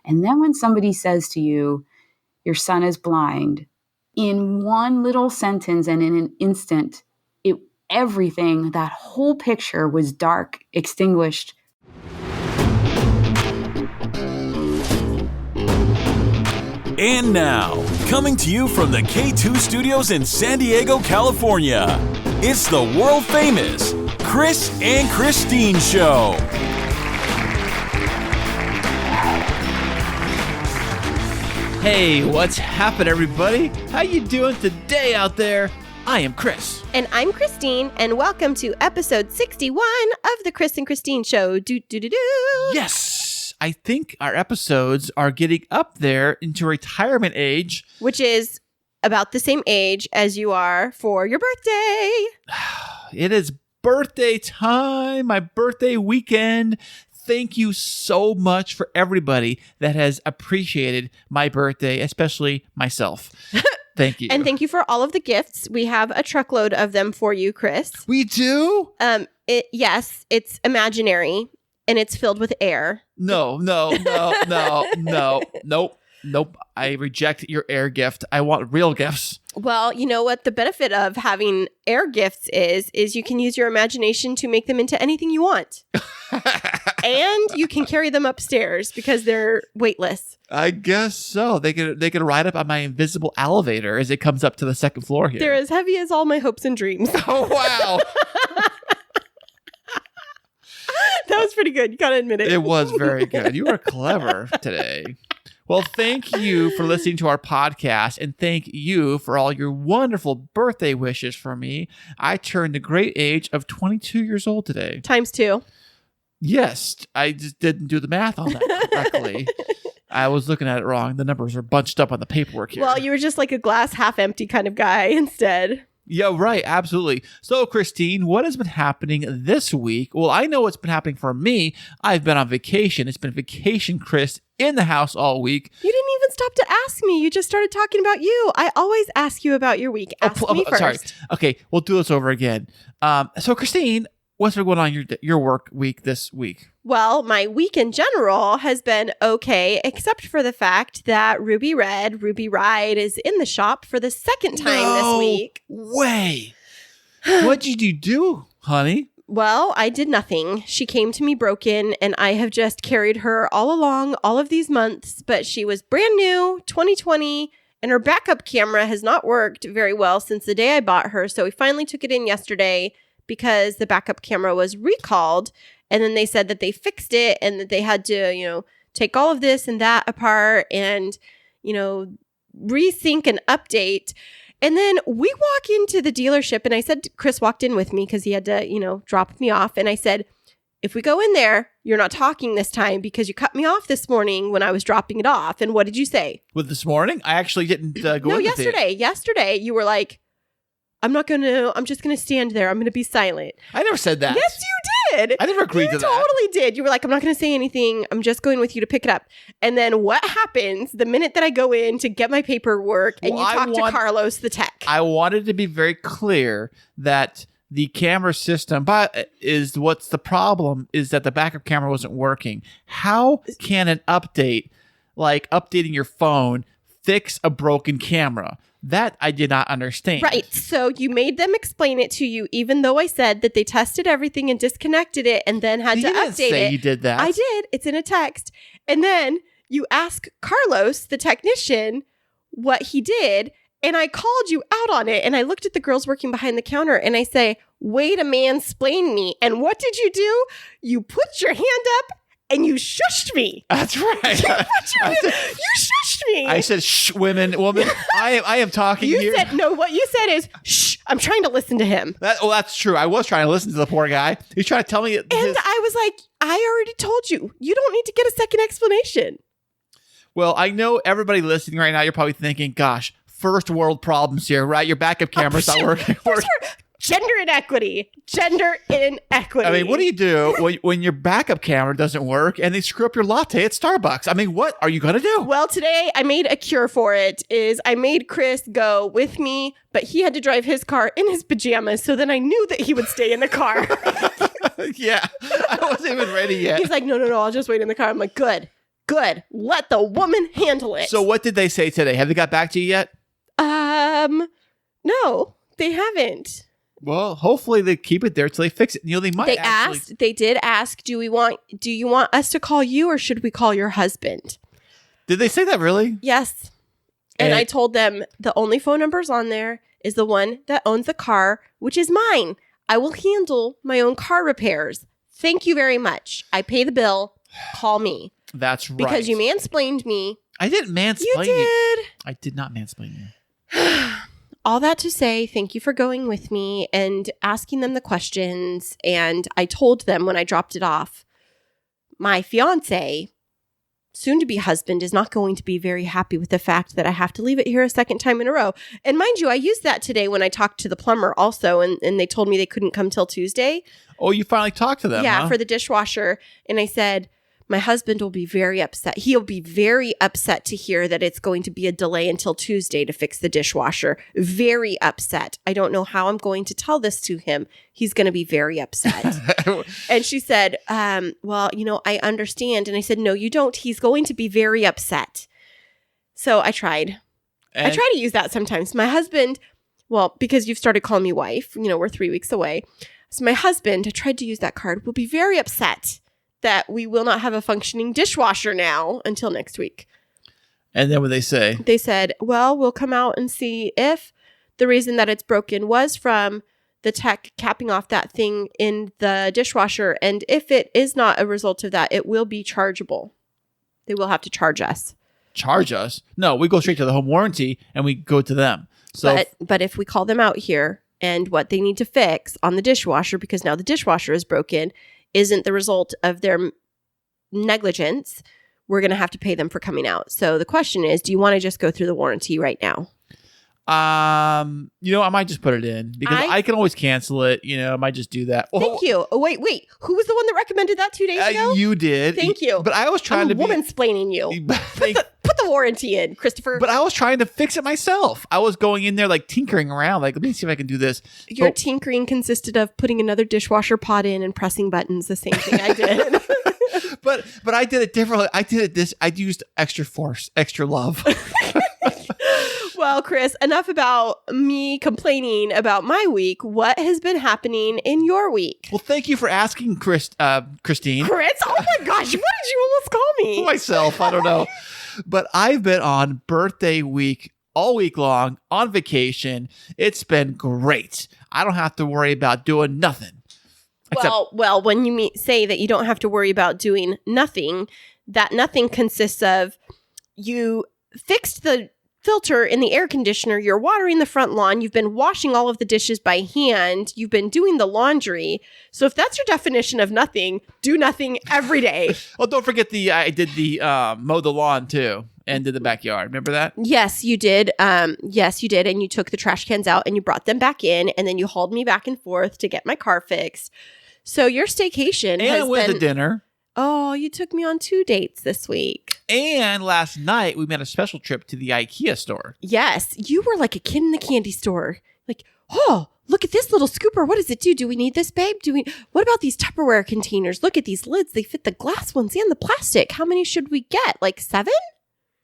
And then when somebody says to you, your son is blind, in one little sentence and in an instant, everything, that whole picture was dark, extinguished. And now, coming to you from the K2 studios in San Diego, California, it's the world-famous Chris and Kristin Show. Hey, what's happening, everybody? How you doing today out there? I am Chris. And I'm Kristin, and welcome to episode 61 of the Chris and Kristin Show. Yes! I think our episodes are getting up there into retirement age. Which is about the same age as you are for your birthday. It is birthday time, my birthday weekend. Thank you so much for everybody that has appreciated my birthday, especially myself. Thank you. And thank you for all of the gifts. We have a truckload of them for you, Chris. We do? Yes, it's imaginary and it's filled with air. Nope. I reject your air gift. I want real gifts. Well, you know what the benefit of having air gifts is you can use your imagination to make them into anything you want. And you can carry them upstairs because they're weightless. I guess so. They could ride up on my invisible elevator as it comes up to the second floor here. They're as heavy as all my hopes and dreams. Oh, wow. That was pretty good. You gotta admit it. It was very good. You were clever today. Well, thank you for listening to our podcast, and thank you for all your wonderful birthday wishes for me. I turned the great age of 22 years old today. Times 2. Yes, I just didn't do the math on that correctly. I was looking at it wrong. The numbers are bunched up on the paperwork here. Well, you were just like a glass half empty kind of guy instead. Yeah, right. Absolutely. So, Kristin, what has been happening this week? Well, I know what's been happening for me. I've been on vacation. It's been vacation, Chris, in the house all week. You didn't even stop to ask me. You just started talking about you. I always ask you about your week. Ask me first. Sorry. Okay, we'll do this over again. So, Kristin, what's been going on your work week this week? Well, my week in general has been okay, except for the fact that Ruby Ride is in the shop for the second time this week. Way. What did you do, honey? Well, I did nothing. She came to me broken, and I have just carried her all along all of these months, but she was brand new, 2020, and her backup camera has not worked very well since the day I bought her, so we finally took it in yesterday because the backup camera was recalled. And then they said that they fixed it and that they had to, take all of this and that apart and, resync and update. And then we walk into the dealership and I said, Chris walked in with me because he had to, drop me off. And I said, if we go in there, you're not talking this time because you cut me off this morning when I was dropping it off. And what did you say? With this morning? I actually didn't go No, yesterday. Yesterday, you were like, I'm just going to stand there. I'm going to be silent. I never said that. Yes, you did. I never agreed to that. You totally did. You were like, I'm not going to say anything. I'm just going with you to pick it up. And then what happens the minute that I go in to get my paperwork and you talk to Carlos, the tech? I wanted to be very clear that the camera system is what's the problem is that the backup camera wasn't working. How can an update, like updating your phone, fix a broken camera? That I did not understand. Right. So you made them explain it to you, even though I said that they tested everything and disconnected it and then had to update it. You didn't say you did that. I did. It's in a text. And then you ask Carlos, the technician, what he did. And I called you out on it. And I looked at the girls working behind the counter and I say, way to mansplain me. And what did you do? You put your hand up and you shushed me. That's right. You shushed me. I said, shh, woman. I am talking here. What you said is, shh, I'm trying to listen to him. That's true. I was trying to listen to the poor guy. He's trying to tell me. And I was like, I already told you. You don't need to get a second explanation. Well, I know everybody listening right now, you're probably thinking, gosh, first world problems here, right? Your backup camera's not working. Gender inequity. I mean, what do you do when your backup camera doesn't work and they screw up your latte at Starbucks? I mean, what are you going to do? Well, today I made a cure for it. I made Chris go with me, but he had to drive his car in his pajamas. So then I knew that he would stay in the car. Yeah, I wasn't even ready yet. He's like, no, I'll just wait in the car. I'm like, good. Good. Let the woman handle it. So what did they say today? Have they got back to you yet? No, they haven't. Well, hopefully they keep it there till they fix it. They might They did ask, do you want us to call you or should we call your husband? Did they say that really? Yes. And I told them the only phone numbers on there is the one that owns the car, which is mine. I will handle my own car repairs. Thank you very much. I pay the bill. Call me. That's right. Because you mansplained me. I didn't mansplain you. Did. I did not mansplain you. All that to say, thank you for going with me and asking them the questions. And I told them when I dropped it off, my fiance, soon-to-be husband, is not going to be very happy with the fact that I have to leave it here a second time in a row. And mind you, I used that today when I talked to the plumber also, and they told me they couldn't come till Tuesday. Oh, you finally talked to them, Yeah, huh? for the dishwasher. And I said, my husband will be very upset. He'll be very upset to hear that it's going to be a delay until Tuesday to fix the dishwasher. Very upset. I don't know how I'm going to tell this to him. He's going to be very upset. And she said, well, I understand. And I said, no, you don't. He's going to be very upset. So I tried. I try to use that sometimes. My husband, well, because you've started calling me wife, we're 3 weeks away. So my husband, I tried to use that card, will be very upset that we will not have a functioning dishwasher now until next week. And then what they say? They said, well, we'll come out and see if the reason that it's broken was from the tech capping off that thing in the dishwasher. And if it is not a result of that, it will be chargeable. They will have to charge us. Charge us? No, we go straight to the home warranty and we go to them. So, but if we call them out here and what they need to fix on the dishwasher, because now the dishwasher is broken, isn't the result of their negligence, we're going to have to pay them for coming out. So the question is, do you want to just go through the warranty right now? I might just put it in because I can always cancel it. I might just do that. Thank you. Oh, wait. Who was the one that recommended that 2 days ago? You did. Thank you. But I was trying to be woman-splaining you. Put the warranty in, Christopher. But I was trying to fix it myself. I was going in there tinkering around. Let me see if I can do this. Your tinkering consisted of putting another dishwasher pot in and pressing buttons. The same thing I did. But I did it differently. I used extra force, extra love. Well, Chris, enough about me complaining about my week. What has been happening in your week? Well, thank you for asking, Christine. Chris? Oh my gosh, what did you almost call me? Myself, I don't know. But I've been on birthday week all week long on vacation. It's been great. I don't have to worry about doing nothing. Well, when you say that you don't have to worry about doing nothing, that nothing consists of you fixed the filter in the air conditioner, you're watering the front lawn, you've been washing all of the dishes by hand, you've been doing the laundry. So if that's your definition of nothing, do nothing every day. Well, don't forget I did the mow the lawn too and did the backyard. Remember that? Yes, you did. Yes, you did. And you took the trash cans out and you brought them back in and then you hauled me back and forth to get my car fixed. So your staycation has been... And with the dinner. Oh, you took me on 2 dates this week. And last night, we made a special trip to the IKEA store. Yes. You were like a kid in the candy store. Like, oh, look at this little scooper. What does it do? Do we need this, babe? What about these Tupperware containers? Look at these lids. They fit the glass ones and the plastic. How many should we get? Like 7?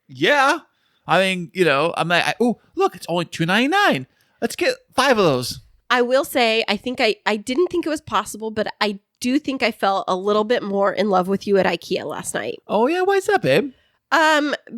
Yeah. I mean, I'm like, oh, look, it's only $2.99. Let's get 5 of those. I will say, I think I didn't think it was possible, but I do think I fell a little bit more in love with you at IKEA last night. Oh, yeah? Why is that, babe?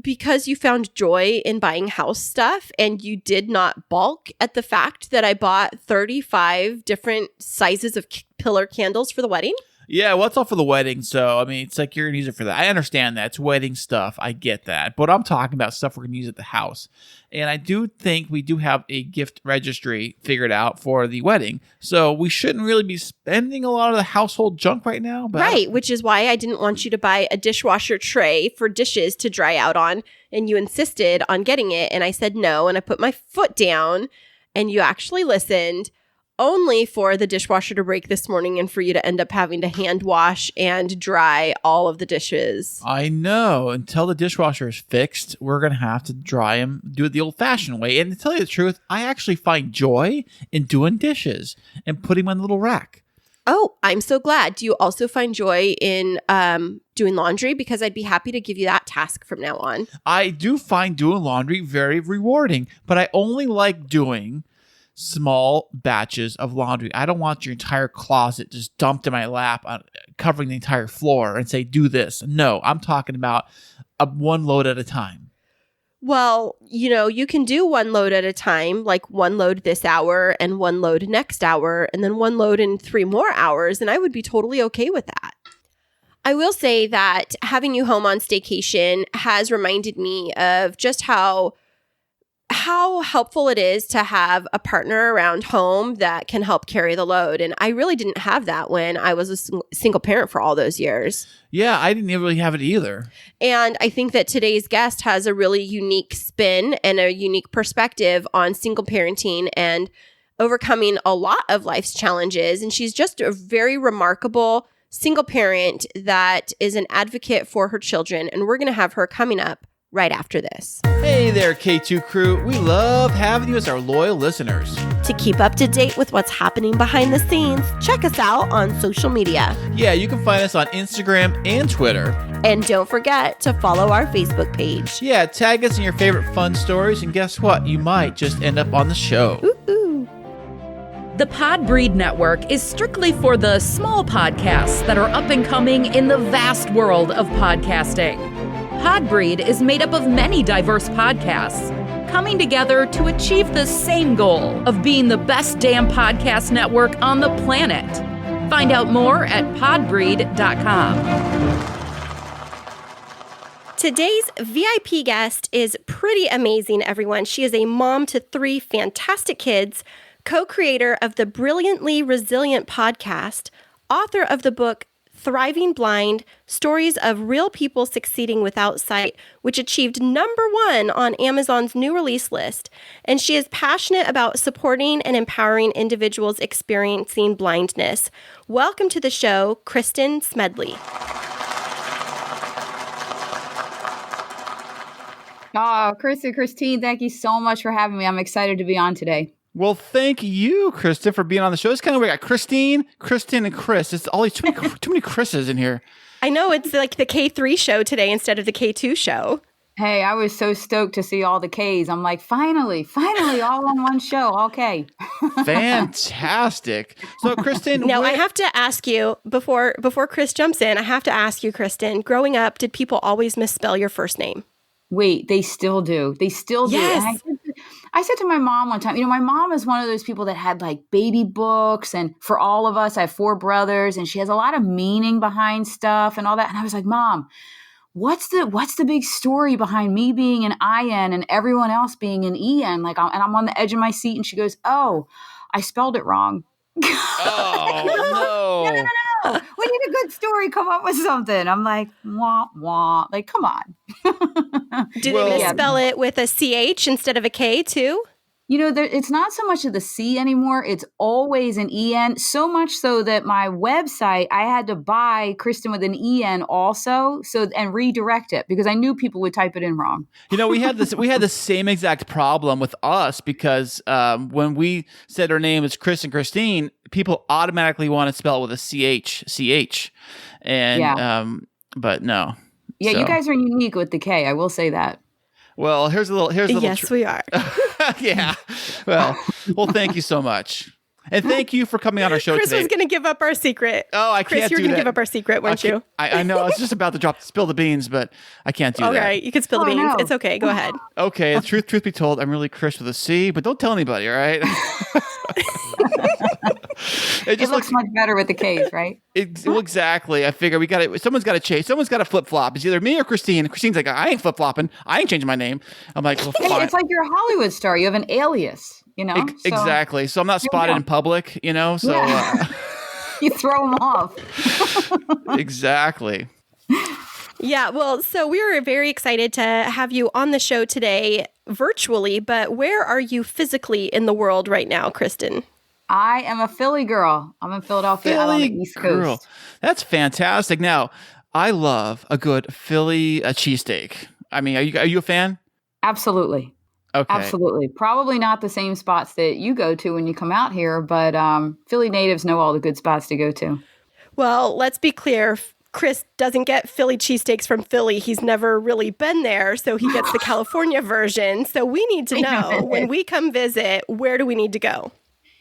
Because you found joy in buying house stuff and you did not balk at the fact that I bought 35 different sizes of pillar candles for the wedding. Yeah, well, it's all for the wedding, so, I mean, it's like you're going to use it for that. I understand that. It's wedding stuff. I get that. But I'm talking about stuff we're going to use at the house. And I do think we do have a gift registry figured out for the wedding. So we shouldn't really be spending a lot of the household junk right now. But right, which is why I didn't want you to buy a dishwasher tray for dishes to dry out on. And you insisted on getting it. And I said no. And I put my foot down. And you actually listened. Only for the dishwasher to break this morning and for you to end up having to hand wash and dry all of the dishes. I know. Until the dishwasher is fixed, we're going to have to dry them, do it the old-fashioned way. And to tell you the truth, I actually find joy in doing dishes and putting them in a little rack. Oh, I'm so glad. Do you also find joy in doing laundry? Because I'd be happy to give you that task from now on. I do find doing laundry very rewarding, but I only like doing small batches of laundry. I don't want your entire closet just dumped in my lap, covering the entire floor and say, do this. No, I'm talking about one load at a time. Well, you can do one load at a time, like one load this hour and one load next hour, and then one load in 3 more hours, and I would be totally okay with that. I will say that having you home on staycation has reminded me of just how helpful it is to have a partner around home that can help carry the load. And I really didn't have that when I was a single parent for all those years. Yeah, I didn't really have it either. And I think that today's guest has a really unique spin and a unique perspective on single parenting and overcoming a lot of life's challenges. And she's just a very remarkable single parent that is an advocate for her children. And we're going to have her coming up right after this. Hey there, K2 crew. We love having you as our loyal listeners. To keep up to date with what's happening behind the scenes, check us out on social media. Yeah, you can find us on Instagram and Twitter. And don't forget to follow our Facebook page. Yeah, tag us in your favorite fun stories, and guess what? You might just end up on the show. Ooh. The Podbreed Network is strictly for the small podcasts that are up and coming in the vast world of podcasting. Podbreed is made up of many diverse podcasts coming together to achieve the same goal of being the best damn podcast network on the planet. Find out more at podbreed.com. Today's VIP guest is pretty amazing, everyone. She is a mom to 3 fantastic kids, co-creator of the Brilliantly Resilient podcast, author of the book Thriving Blind, Stories of Real People Succeeding Without Sight, which achieved #1 on Amazon's new release list. And she is passionate about supporting and empowering individuals experiencing blindness. Welcome to the show, Kristin Smedley. Oh, Christine, thank you so much for having me. I'm excited to be on today. Well, thank you, Kristen, for being on the show. It's kind of weird. We got Christine, and Chris. It's all these too many Chris's in here. I know, it's like the K3 show today instead of the K2 show. Hey, I was so stoked to see all the Ks. I'm like, finally, all on one show. Okay. Fantastic. So, Kristen. Now, I have to ask you, before Chris jumps in, I have to ask you, Kristen, growing up, did people always misspell your first name? Wait, they still do. Yes. And I said to my mom one time, my mom is one of those people that had like baby books, and for all of us, I have 4 brothers, and she has a lot of meaning behind stuff and all that. And I was like, Mom, what's the big story behind me being an IN and everyone else being an EN? Like, I'm on the edge of my seat, and she goes, "Oh, I spelled it wrong." Oh, no. No. We need a good story. Come up with something. I'm like, wah, wah. Like, come on. Do they misspell it with a CH instead of a K too? It's not so much of the C anymore. It's always an EN. So much so that my website, I had to buy Kristin with an EN also, and redirect it because I knew people would type it in wrong. We had the same exact problem with us because when we said our name is Chris and Christine, people automatically want to spell it with a CH. And but no. Yeah, so. You guys are unique with the K. I will say that. Well, here's a little. Yes, we are. Yeah. Well, thank you so much. And thank you for coming on our show Chris today. was going to give up our secret. Oh, I Chris, can't do that. Chris, you're going to give up our secret, weren't you? I know. I was just about to spill the beans, but I can't do that. All right. You can spill the beans. No. It's okay. Go ahead. Okay. Truth be told, I'm really Chris with a C, but don't tell anybody, all right? It looks much better with the K's, right? Well, exactly. I figure someone's got to chase. Someone's got to flip-flop. It's either me or Christine. Christine's like, I ain't flip-flopping. I ain't changing my name. I'm like, well, fine. It's like you're a Hollywood star. You have an alias, Exactly. So I'm not spotted in public, so. Yeah. You throw them off. Exactly. Yeah, well, so we are very excited to have you on the show today virtually, but where are you physically in the world right now, Kristin? I am a Philly girl. I'm in Philadelphia. I'm on the East Coast. That's fantastic. Now, I love a good Philly cheesesteak. I mean, are you a fan? Absolutely. Okay. Absolutely. Probably not the same spots that you go to when you come out here, but Philly natives know all the good spots to go to. Well, let's be clear. Chris doesn't get Philly cheesesteaks from Philly. He's never really been there, so he gets the California version. So we need to know, when we come visit, where do we need to go?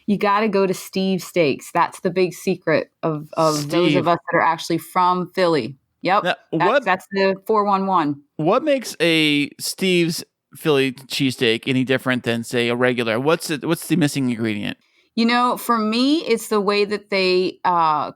You got to go to Steve's Steaks. That's the big secret of those of us that are actually from Philly. Yep. Now, that's the 411. What makes a Steve's Philly cheesesteak any different than, say, a regular? What's the missing ingredient? You know, for me, it's the way that they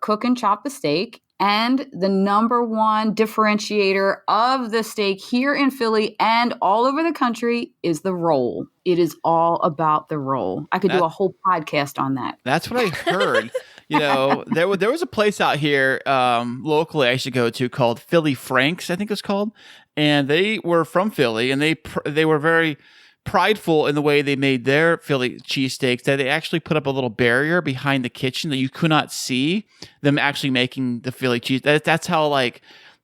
cook and chop the steak. And the number one differentiator of the steak here in Philly and all over the country is the roll. It is all about the roll. I could do a whole podcast on that. That's what I heard. There was a place out here locally I should go to called Philly Franks, I think it's called. And they were from Philly, and they were very prideful in the way they made their Philly cheesesteaks, that they actually put up a little barrier behind the kitchen that you could not see them actually making the Philly cheese. That's how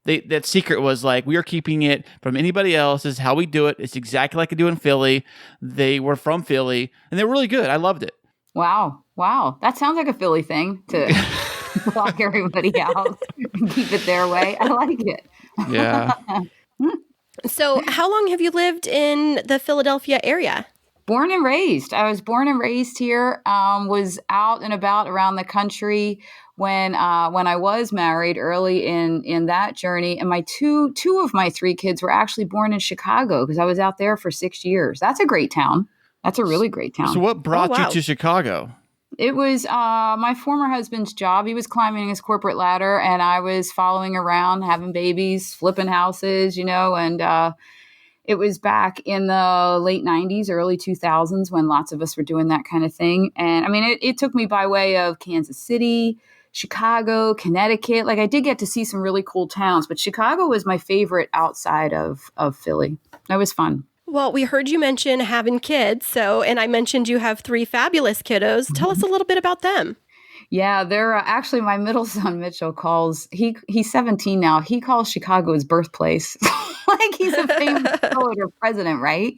that secret was, like, we are keeping it from anybody else. This is how we do it. It's exactly like I do in Philly. They were from Philly, and they're really good. I loved it. Wow. That sounds like a Philly thing to block everybody out and keep it their way. I like it. Yeah. So how long have you lived in the Philadelphia area? Born and raised. I was born and raised here, was out and about around the country when I was married early in that journey. And my two of my three kids were actually born in Chicago because I was out there for 6 years. That's a great town. That's a really great town. So what brought you to Chicago? It was my former husband's job. He was climbing his corporate ladder, and I was following around, having babies, flipping houses, and it was back in the late 90s, early 2000s when lots of us were doing that kind of thing. And I mean, it took me by way of Kansas City, Chicago, Connecticut. Like, I did get to see some really cool towns, but Chicago was my favorite outside of Philly. That was fun. Well, we heard you mention having kids, and I mentioned you have 3 fabulous kiddos. Tell us a little bit about them. Yeah, they're actually, my middle son, Mitchell, he's 17 now. He calls Chicago his birthplace. Like he's a famous poet or president, right?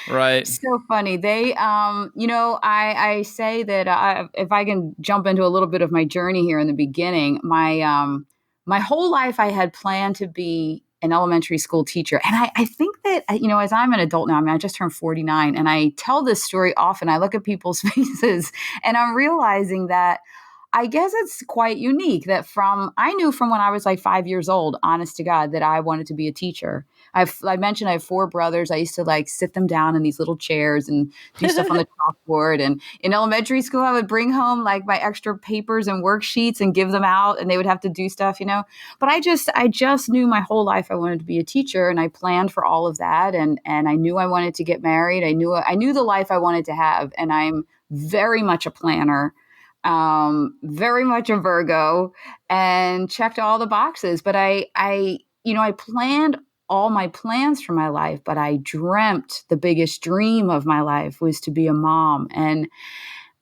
Right. So funny. They, I say that if I can jump into a little bit of my journey here in the beginning, my whole life I had planned to be an elementary school teacher. And I think that, as I'm an adult now, I mean, I just turned 49, and I tell this story often. I look at people's faces and I'm realizing that I guess it's quite unique that I knew from when I was like 5 years old, honest to God, that I wanted to be a teacher. I mentioned I have 4 brothers. I used to sit them down in these little chairs and do stuff on the chalkboard. And in elementary school, I would bring home my extra papers and worksheets and give them out, and they would have to do stuff, But I just knew my whole life I wanted to be a teacher, and I planned for all of that. And I knew I wanted to get married. I knew the life I wanted to have, and I'm very much a planner. Very much a Virgo, and checked all the boxes. But I planned all my plans for my life, but I dreamt the biggest dream of my life was to be a mom. And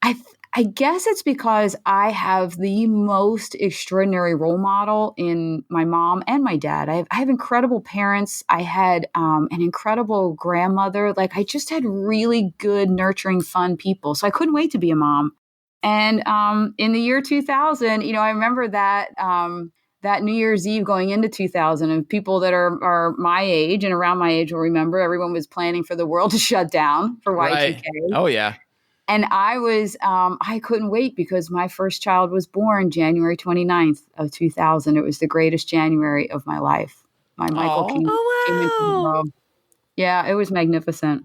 I guess it's because I have the most extraordinary role model in my mom and my dad. I have incredible parents. I had an incredible grandmother. I just had really good, nurturing, fun people. So I couldn't wait to be a mom. And in the year 2000, I remember that New Year's Eve going into 2000, and people that are my age and around my age will remember everyone was planning for the world to shut down for Y2K. Right. Oh, yeah. And I couldn't wait because my first child was born January 29th of 2000. It was the greatest January of my life. My Michael came into the world. Yeah, it was magnificent.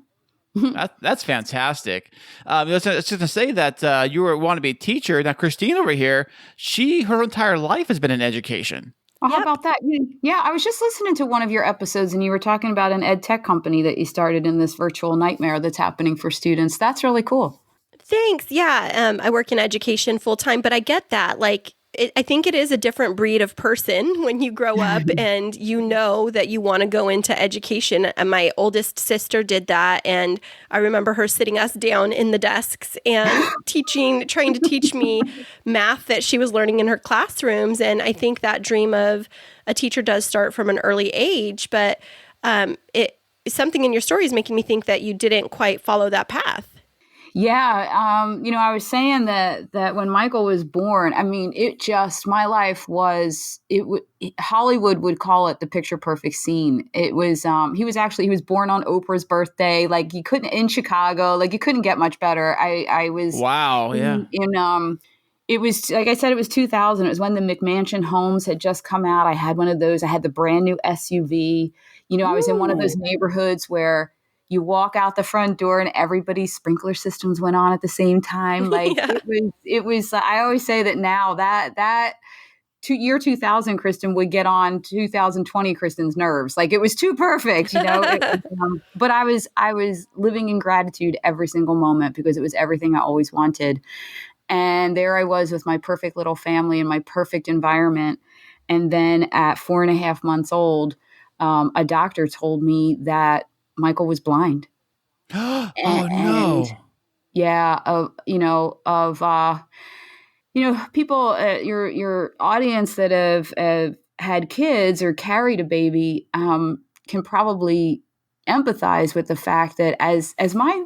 That's fantastic. I was just going to say that you want to be a teacher. Now, Christine over here, her entire life has been in education. Well, how about that? Yeah, I was just listening to one of your episodes, and you were talking about an ed tech company that you started in this virtual nightmare that's happening for students. That's really cool. Thanks. Yeah, I work in education full time, but I get that. I think it is a different breed of person when you grow up and you know that you want to go into education. And my oldest sister did that. And I remember her sitting us down in the desks and trying to teach me math that she was learning in her classrooms. And I think that dream of a teacher does start from an early age, but something in your story is making me think that you didn't quite follow that path. Yeah. I was saying that when Michael was born, I mean, my life was, Hollywood would call it the picture perfect scene. It was, he was born on Oprah's birthday. Like in Chicago, like you couldn't get much better. I was, Wow. Yeah. It was, like I said, it was 2000. It was when the McMansion homes had just come out. I had one of those. I had the brand new SUV. I was in one of those neighborhoods where you walk out the front door and everybody's sprinkler systems went on at the same time. Like it was, I always say that now that year 2000 Kristin would get on 2020 Kristin's nerves. Like it was too perfect, but I was living in gratitude every single moment because it was everything I always wanted. And there I was with my perfect little family and my perfect environment. And then at 4.5 months old, a doctor told me that Michael was blind. Oh no. Yeah. People, your audience that have had kids or carried a baby, can probably empathize with the fact that as my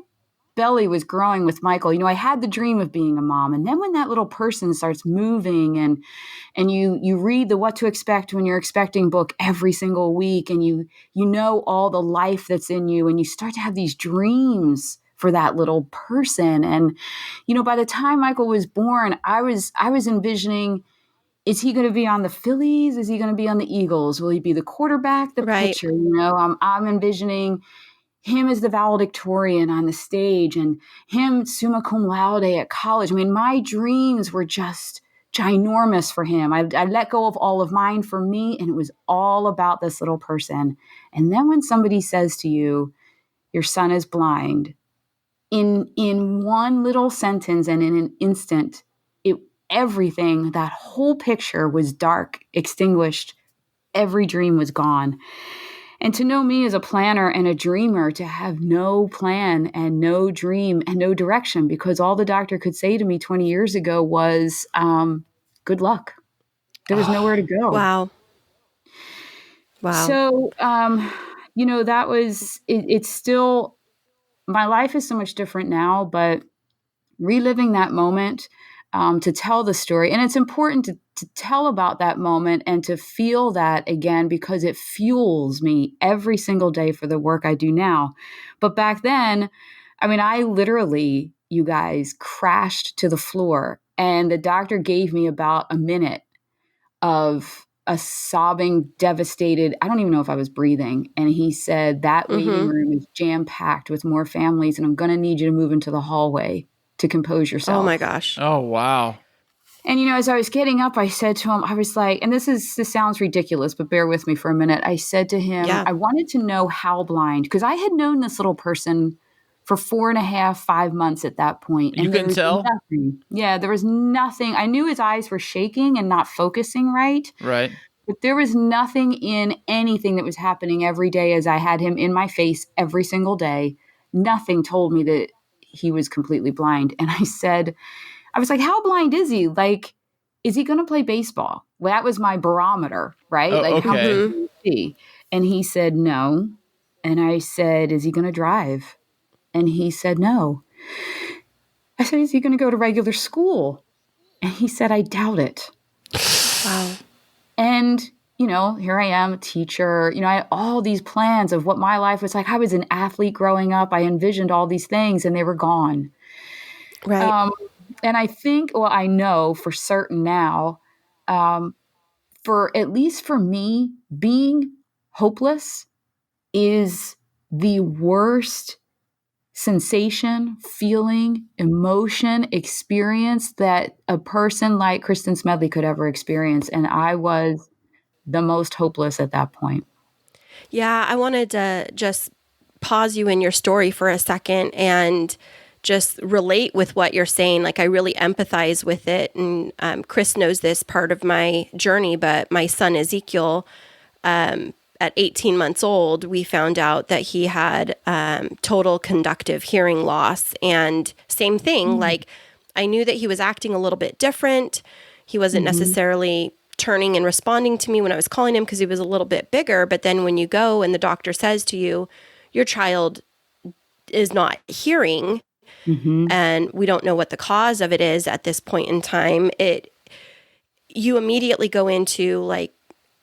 belly was growing with Michael, I had the dream of being a mom. And then when that little person starts moving and you read the What to Expect When You're Expecting book every single week, and you know all the life that's in you, and you start to have these dreams for that little person. And, by the time Michael was born, I was envisioning, is he going to be on the Phillies? Is he going to be on the Eagles? Will he be the quarterback, the pitcher? I'm envisioning him as the valedictorian on the stage and him summa cum laude at college. I mean, my dreams were just ginormous for him. I let go of all of mine for me, and it was all about this little person. And then when somebody says to you, your son is blind, in one little sentence and in an instant, everything, that whole picture was dark, extinguished. Every dream was gone. And to know me as a planner and a dreamer, to have no plan and no dream and no direction, because all the doctor could say to me 20 years ago was, good luck. There was nowhere to go. Wow. So, that was, it's still, my life is so much different now, but reliving that moment, to tell the story. And it's important to tell about that moment and to feel that again, because it fuels me every single day for the work I do now. But back then, I mean, I literally, you guys, crashed to the floor, and the doctor gave me about a minute of a sobbing, devastated, I don't even know if I was breathing. And he said, that waiting room is jam-packed with more families, and I'm going to need you to move into the hallway to compose yourself. Oh my gosh. Oh, wow. And, as I was getting up, I said to him, I was like, and this sounds ridiculous, but bear with me for a minute. I said to him, I wanted to know how blind, because I had known this little person for 4.5, 5 months at that point. And you couldn't tell? Nothing. Yeah, there was nothing. I knew his eyes were shaking and not focusing right. Right. But there was nothing in anything that was happening every day as I had him in my face every single day. Nothing told me that he was completely blind. And I was like, how blind is he? Like, is he going to play baseball? Well, that was my barometer, right? How blind is he? And he said, no. And I said, is he going to drive? And he said, no. I said, is he going to go to regular school? And he said, I doubt it. Wow. And, here I am, a teacher. I had all these plans of what my life was like. I was an athlete growing up. I envisioned all these things, and they were gone. Right. And I think, I know for certain now, at least for me, being hopeless is the worst sensation, feeling, emotion, experience that a person like Kristin Smedley could ever experience. And I was the most hopeless at that point. Yeah, I wanted to just pause you in your story for a second and just relate with what you're saying. Like, I really empathize with it. And Chris knows this part of my journey, but my son Ezekiel, at 18 months old, we found out that he had total conductive hearing loss. And same thing, like, I knew that he was acting a little bit different. He wasn't necessarily turning and responding to me when I was calling him because he was a little bit bigger. But then when you go and the doctor says to you, your child is not hearing, and we don't know what the cause of it is at this point in time, you immediately go into like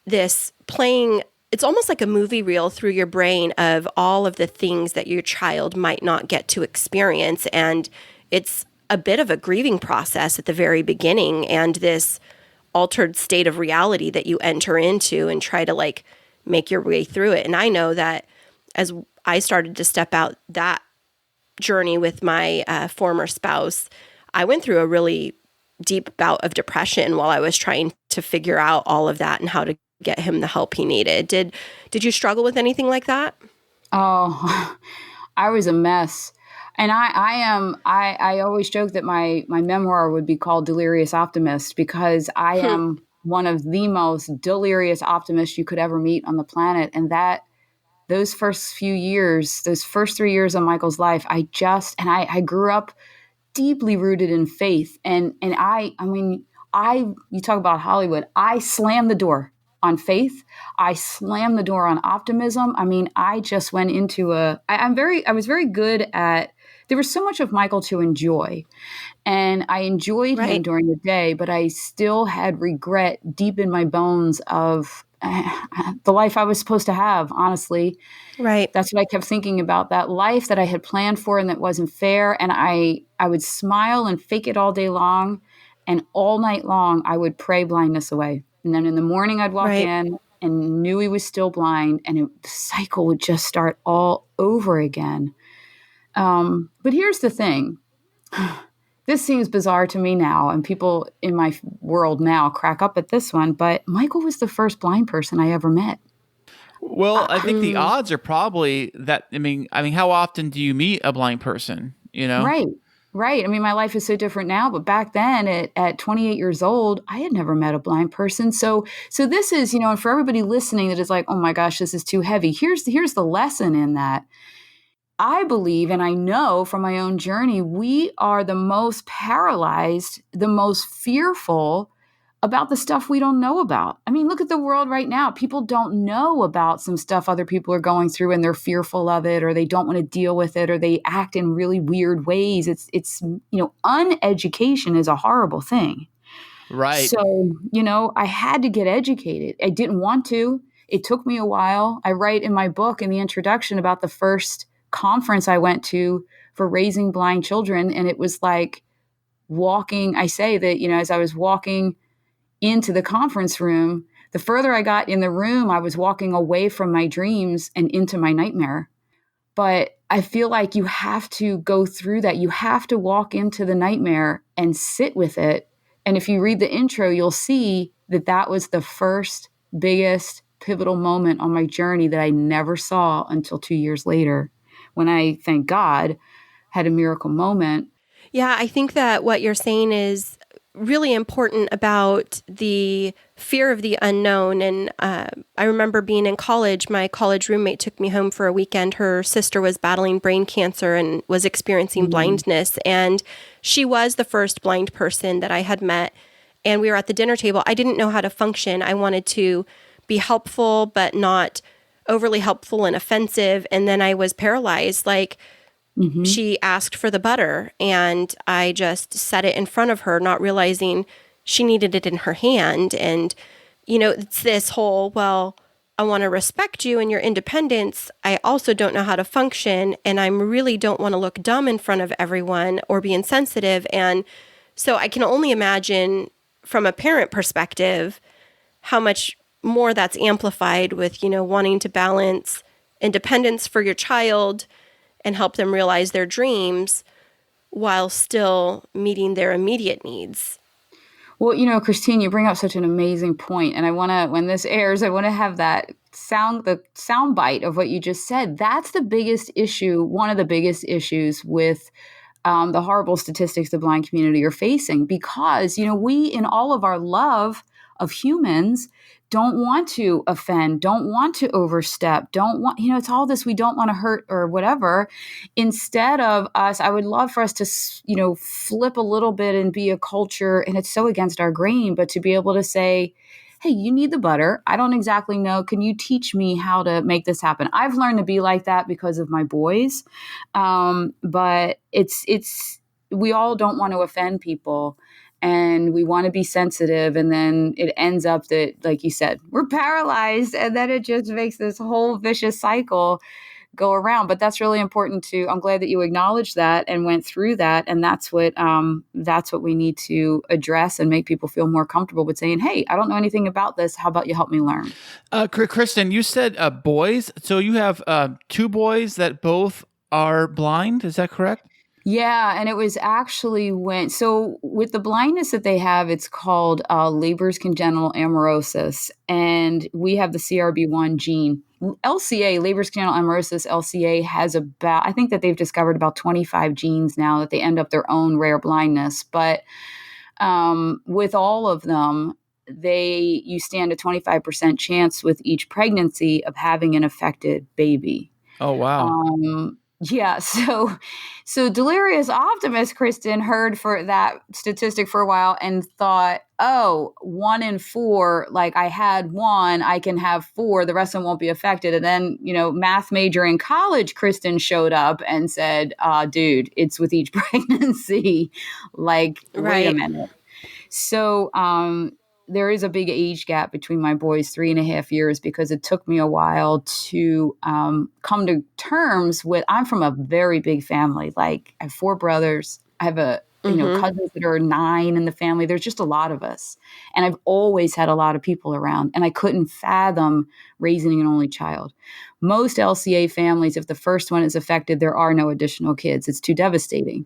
this playing. It's almost like a movie reel through your brain of all of the things that your child might not get to experience. And it's a bit of a grieving process at the very beginning, and this altered state of reality that you enter into and try to like make your way through it. And I know that as I started to step out that journey with my former spouse, I went through a really deep bout of depression while I was trying to figure out all of that and how to get him the help he needed. Did you struggle with anything like that? Oh, I was a mess. And I always joke that my memoir would be called Delirious Optimist, because I am one of the most delirious optimists you could ever meet on the planet. And those first 3 years of Michael's life, I grew up deeply rooted in faith. And you talk about Hollywood, I slammed the door on faith. I slammed the door on optimism. I mean, I just went into I was very good at, there was so much of Michael to enjoy, and I enjoyed him during the day, but I still had regret deep in my bones of the life I was supposed to have, honestly. Right. That's what I kept thinking about, that life that I had planned for and that wasn't fair. And I would smile and fake it all day long. And all night long, I would pray blindness away. And then in the morning, I'd walk in and knew he was still blind. And the cycle would just start all over again. But here's the thing. This seems bizarre to me now, and people in my world now crack up at this one, but Michael was the first blind person I ever met. Well, I think the odds are probably that, I mean, how often do you meet a blind person, you know? Right. I mean, my life is so different now, but back then at 28 years old, I had never met a blind person. So this is, and for everybody listening that is like, oh my gosh, this is too heavy. Here's the lesson in that. I believe, and I know from my own journey, we are the most paralyzed, the most fearful about the stuff we don't know about. I mean, look at the world right now. People don't know about some stuff other people are going through, and they're fearful of it, or they don't want to deal with it, or they act in really weird ways. It's uneducation is a horrible thing. Right. So, I had to get educated. I didn't want to. It took me a while. I write in my book in the introduction about the first conference I went to for raising blind children. And it was like walking, I say that, as I was walking into the conference room, the further I got in the room, I was walking away from my dreams and into my nightmare. But I feel like you have to go through that. You have to walk into the nightmare and sit with it. And if you read the intro, you'll see that was the first biggest pivotal moment on my journey that I never saw until 2 years later, when I, thank God, had a miracle moment. Yeah, I think that what you're saying is really important about the fear of the unknown. And I remember being in college, my college roommate took me home for a weekend. Her sister was battling brain cancer and was experiencing blindness. And she was the first blind person that I had met. And we were at the dinner table. I didn't know how to function. I wanted to be helpful, but not overly helpful and offensive. And then I was paralyzed. She asked for the butter, and I just set it in front of her, not realizing she needed it in her hand. And, it's this whole, well, I want to respect you and your independence. I also don't know how to function, and I really don't want to look dumb in front of everyone or be insensitive. And so I can only imagine from a parent perspective how much more that's amplified with, wanting to balance independence for your child and help them realize their dreams while still meeting their immediate needs. Well, Christine, you bring up such an amazing point. And I want to, when this airs, I want to have the sound bite of what you just said. That's the biggest issue, one of the biggest issues with the horrible statistics the blind community are facing, because, we, in all of our love of humans, don't want to offend, don't want to overstep, don't want, it's all this, we don't want to hurt or whatever. Instead of us, I would love for us to, flip a little bit and be a culture, and it's so against our grain, but to be able to say, hey, you need the butter. I don't exactly know. Can you teach me how to make this happen? I've learned to be like that because of my boys. But we all don't want to offend people, and we want to be sensitive. And then it ends up that, like you said, we're paralyzed, and then it just makes this whole vicious cycle go around. But that's really important to, I'm glad that you acknowledged that and went through that. And that's what we need to address and make people feel more comfortable with saying, hey, I don't know anything about this. How about you help me learn? Kristin, you said boys. So you have 2 boys that both are blind. Is that correct? Yeah, and it was actually so with the blindness that they have, it's called Leber's congenital amaurosis, and we have the CRB1 gene. LCA, Leber's congenital amaurosis, LCA has I think that they've discovered about 25 genes now that they end up their own rare blindness. But with all of them, you stand a 25% chance with each pregnancy of having an affected baby. Oh, wow. Yeah, so delirious optimist Kristin heard for that statistic for a while and thought, 1 in 4, like I had 1, I can have 4, the rest of them won't be affected. And then, math major in college, Kristin showed up and said, dude, it's with each pregnancy. Like, Right. Wait a minute. So, there is a big age gap between my boys, 3.5 years, because it took me a while to come to terms with, I'm from a very big family. Like, I have 4 brothers. I have cousins that are 9 in the family. There's just a lot of us. And I've always had a lot of people around, and I couldn't fathom raising an only child. Most LCA families, if the first one is affected, there are no additional kids. It's too devastating.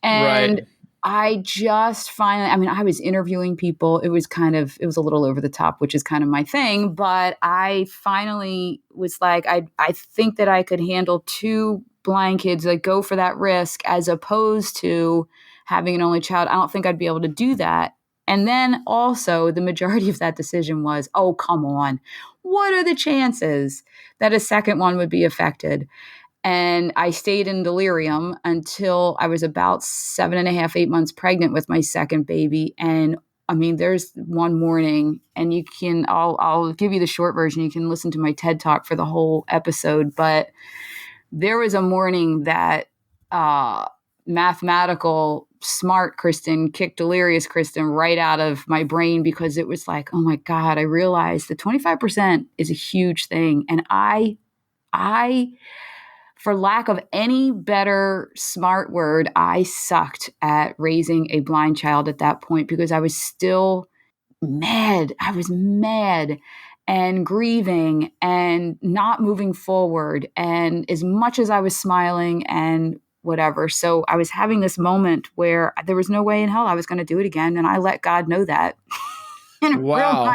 And Right. I just finally, I was interviewing people. It was a little over the top, which is kind of my thing. But I finally was like, I think that I could handle 2 blind kids, like go for that risk as opposed to having an only child. I don't think I'd be able to do that. And then also the majority of that decision was, oh, come on. What are the chances that a second one would be affected? And I stayed in delirium until I was about 7.5, 8 months pregnant with my second baby. And there's one morning, and I'll give you the short version. You can listen to my TED Talk for the whole episode. But there was a morning that mathematical smart Kristin kicked delirious Kristin right out of my brain, because it was like, oh my God, I realized that 25% is a huge thing. And I for lack of any better smart word, I sucked at raising a blind child at that point, because I was still mad. I was mad and grieving and not moving forward. And as much as I was smiling and whatever. So I was having this moment where there was no way in hell I was going to do it again. And I let God know that Wow.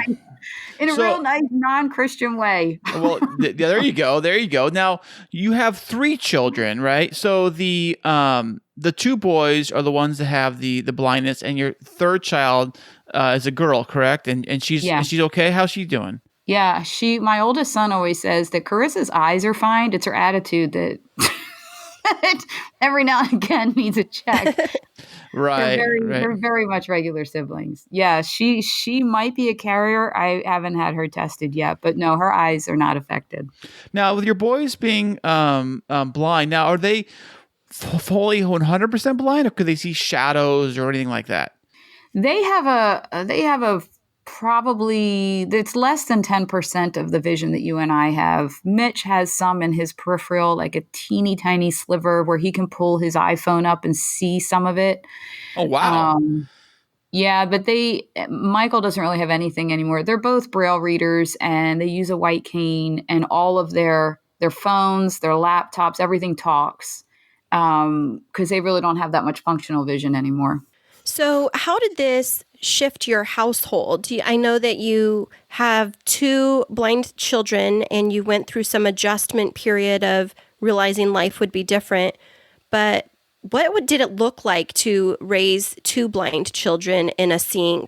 real nice non-Christian way. Well, there you go. There you go. Now you have 3 children, right? So the 2 boys are the ones that have the blindness, and your 3rd child is a girl, correct? And she's okay. How's she doing? Yeah, my oldest son always says that Carissa's eyes are fine. It's her attitude that every now and again needs a check. Right. They're very much regular siblings. Yeah, she might be a carrier. I haven't had her tested yet, but no, her eyes are not affected. Now, with your boys being blind, now are they fully 100% blind, or could they see shadows or anything like that? They have a probably, it's less than 10% of the vision that you and I have. Mitch has some in his peripheral, like a teeny tiny sliver where he can pull his iPhone up and see some of it. Oh, wow. Yeah, but Michael doesn't really have anything anymore. They're both Braille readers, and they use a white cane, and all of their phones, their laptops, everything talks, because they really don't have that much functional vision anymore. So how did this shift your household? I know that you have 2 blind children, and you went through some adjustment period of realizing life would be different. But what did it look like to raise 2 blind children in a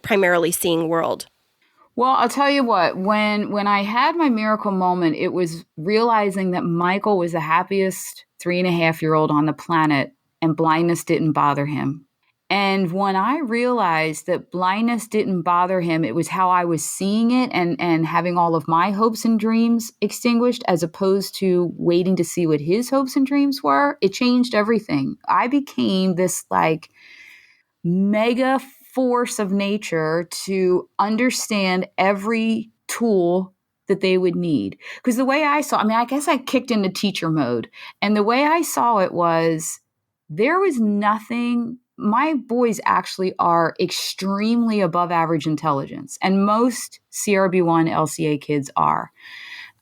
primarily seeing world? Well, I'll tell you what, when I had my miracle moment, it was realizing that Michael was the happiest 3.5-year-old on the planet, and blindness didn't bother him. And when I realized that blindness didn't bother him, it was how I was seeing it and having all of my hopes and dreams extinguished as opposed to waiting to see what his hopes and dreams were, it changed everything. I became this like mega force of nature to understand every tool that they would need. Because the way I saw, I guess I kicked into teacher mode. And the way I saw it was there was nothing. My boys actually are extremely above average intelligence, and most CRB1 LCA kids are.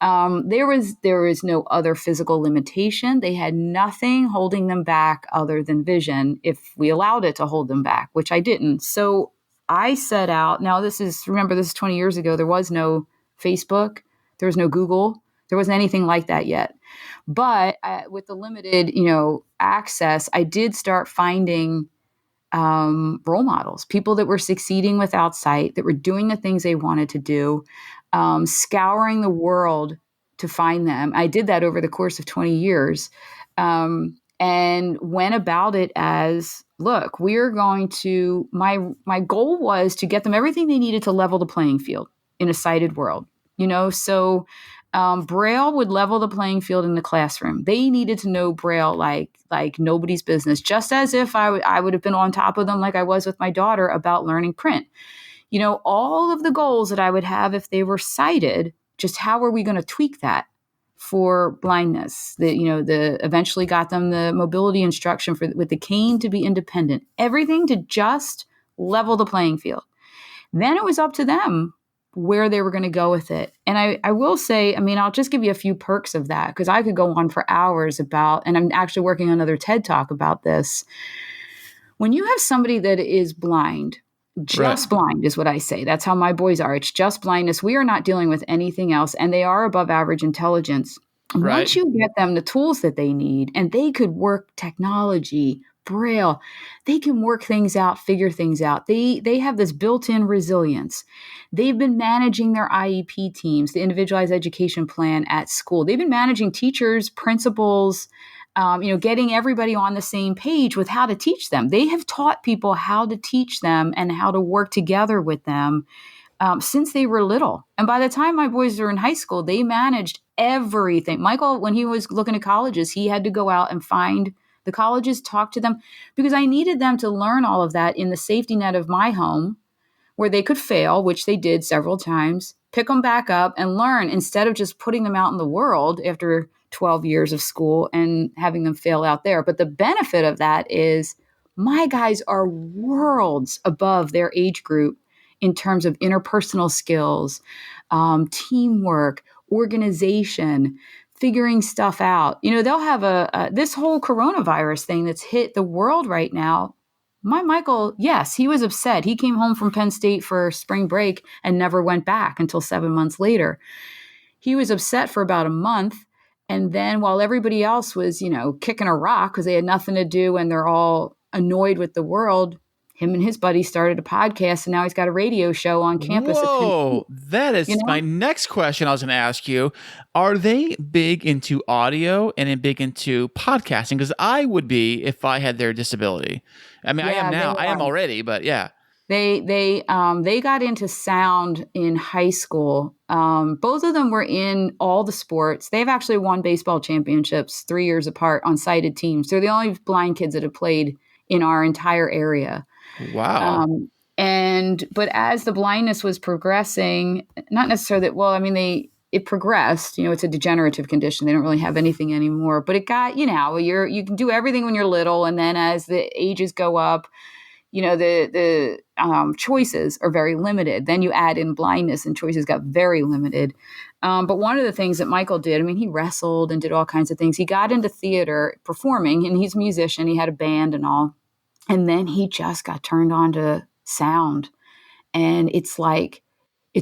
There was no other physical limitation. They had nothing holding them back other than vision, if we allowed it to hold them back, which I didn't. So I set out. Now this is 20 years ago. There was no Facebook. There was no Google. There wasn't anything like that yet. But with the limited, access, I did start finding role models, people that were succeeding without sight, that were doing the things they wanted to do, scouring the world to find them. I did that over the course of 20 years and went about it as, look, we're going to, my goal was to get them everything they needed to level the playing field in a sighted world, so Braille would level the playing field in the classroom. They needed to know Braille like nobody's business, just as if I would have been on top of them like I was with my daughter about learning print. All of the goals that I would have if they were sighted, just how are we going to tweak that for blindness? Eventually got them the mobility instruction with the cane to be independent, everything to just level the playing field. Then it was up to them where they were going to go with it. And I will say, I'll just give you a few perks of that because I could go on for hours about, and I'm actually working on another TED Talk about this. When you have somebody that is blind, just blind is what I say. That's how my boys are. It's just blindness. We are not dealing with anything else. And they are above average intelligence. Right. Once you get them the tools that they need, and they could work technology, Braille, they can work things out, figure things out. They have this built-in resilience. They've been managing their IEP teams, the individualized education plan at school. They've been managing teachers, principals, getting everybody on the same page with how to teach them. They have taught people how to teach them and how to work together with them since they were little. And by the time my boys were in high school, they managed everything. Michael, when he was looking at colleges, he had to go out and find the colleges, talk to them, because I needed them to learn all of that in the safety net of my home, where they could fail, which they did several times, pick them back up and learn instead of just putting them out in the world after 12 years of school and having them fail out there. But the benefit of that is my guys are worlds above their age group in terms of interpersonal skills, teamwork, organization, figuring stuff out. They'll have this whole coronavirus thing that's hit the world right now. My Michael, yes, he was upset. He came home from Penn State for spring break and never went back until 7 months later. He was upset for about a month. And then while everybody else was, kicking a rock because they had nothing to do and they're all annoyed with the world, him and his buddy started a podcast, and now he's got a radio show on campus. Whoa, that is my next question I was going to ask you. Are they big into audio and big into podcasting? Because I would be if I had their disability. I am now. I am already, but yeah. They got into sound in high school. Both of them were in all the sports. They've actually won baseball championships 3 years apart on sighted teams. They're the only blind kids that have played in our entire area. Wow. But as the blindness was progressing, not necessarily that, it progressed, it's a degenerative condition. They don't really have anything anymore, but it got, you can do everything when you're little. And then as the ages go up, the choices are very limited. Then you add in blindness and choices got very limited. But one of the things that Michael did, he wrestled and did all kinds of things. He got into theater performing, and he's a musician. He had a band and all. And then he just got turned on to sound. And it's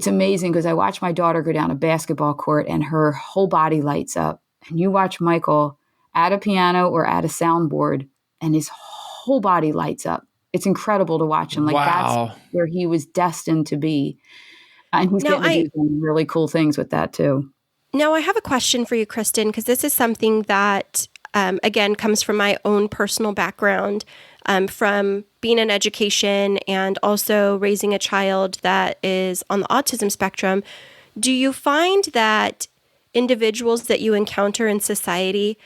amazing because I watch my daughter go down a basketball court and her whole body lights up. And you watch Michael at a piano or at a soundboard and his whole body lights up. It's incredible to watch him. Wow. That's where he was destined to be. And he's getting to do some really cool things with that too. Now, I have a question for you, Kristin, because this is something that, again, comes from my own personal background. from being in education and also raising a child that is on the autism spectrum. Do you find that individuals that you encounter in society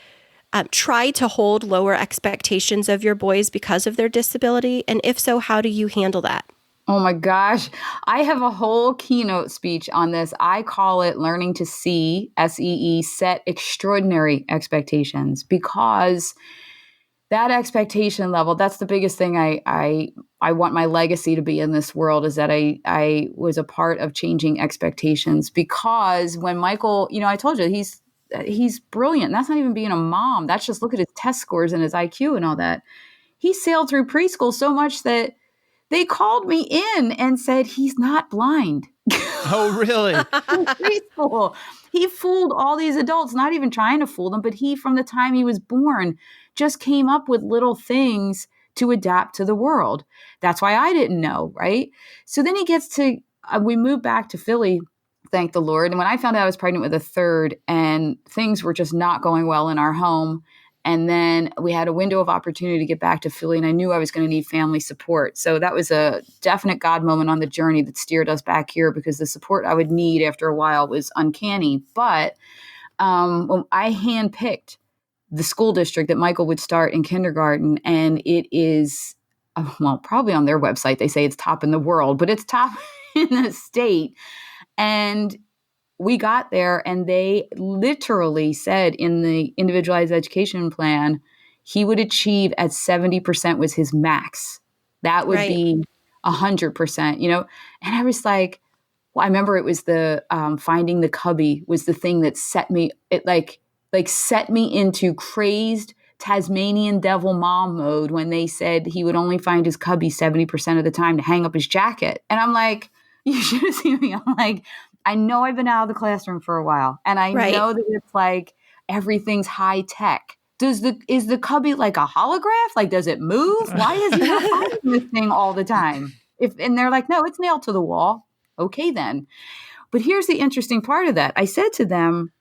try to hold lower expectations of your boys because of their disability? And if so, how do you handle that? Oh my gosh. I have a whole keynote speech on this. I call it Learning to See, SEE, set extraordinary expectations, because that expectation level, that's the biggest thing I want my legacy to be in this world, is that I was a part of changing expectations. Because when Michael, I told you he's brilliant. And that's not even being a mom. That's just look at his test scores and his IQ and all that. He sailed through preschool so much that they called me in and said he's not blind. Oh, really? Preschool. He fooled all these adults, not even trying to fool them, but he, from the time he was born, just came up with little things to adapt to the world. That's why I didn't know, right? So then he gets to, we moved back to Philly, thank the Lord. And when I found out I was pregnant with a third, and things were just not going well in our home, and then we had a window of opportunity to get back to Philly, and I knew I was going to need family support. So that was a definite God moment on the journey that steered us back here, because the support I would need after a while was uncanny. But when I handpicked the school district that Michael would start in kindergarten, and it is, well, probably on their website, they say it's top in the world, but it's top in the state. And we got there, and they literally said in the individualized education plan, he would achieve at 70% was his max. That would be 100%, And I was like, well, I remember it was the finding the cubby was the thing that set me, it like set me into crazed Tasmanian devil mom mode when they said he would only find his cubby 70% of the time to hang up his jacket. And I'm like, you should have seen me. I'm like, I know I've been out of the classroom for a while, and I know that it's like everything's high tech. Is the cubby like a holograph? Like, does it move? Why is he not finding this thing all the time? And they're like, no, it's nailed to the wall. Okay, then. But here's the interesting part of that. I said to them,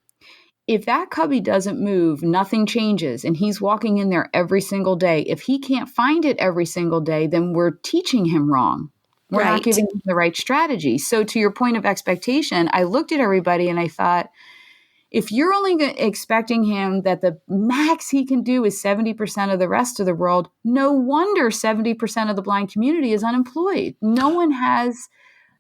if that cubby doesn't move, nothing changes, and he's walking in there every single day. If he can't find it every single day, then we're teaching him wrong. We're not giving him the right strategy. So to your point of expectation, I looked at everybody and I thought, if you're only expecting him that the max he can do is 70% of the rest of the world, no wonder 70% of the blind community is unemployed. No one has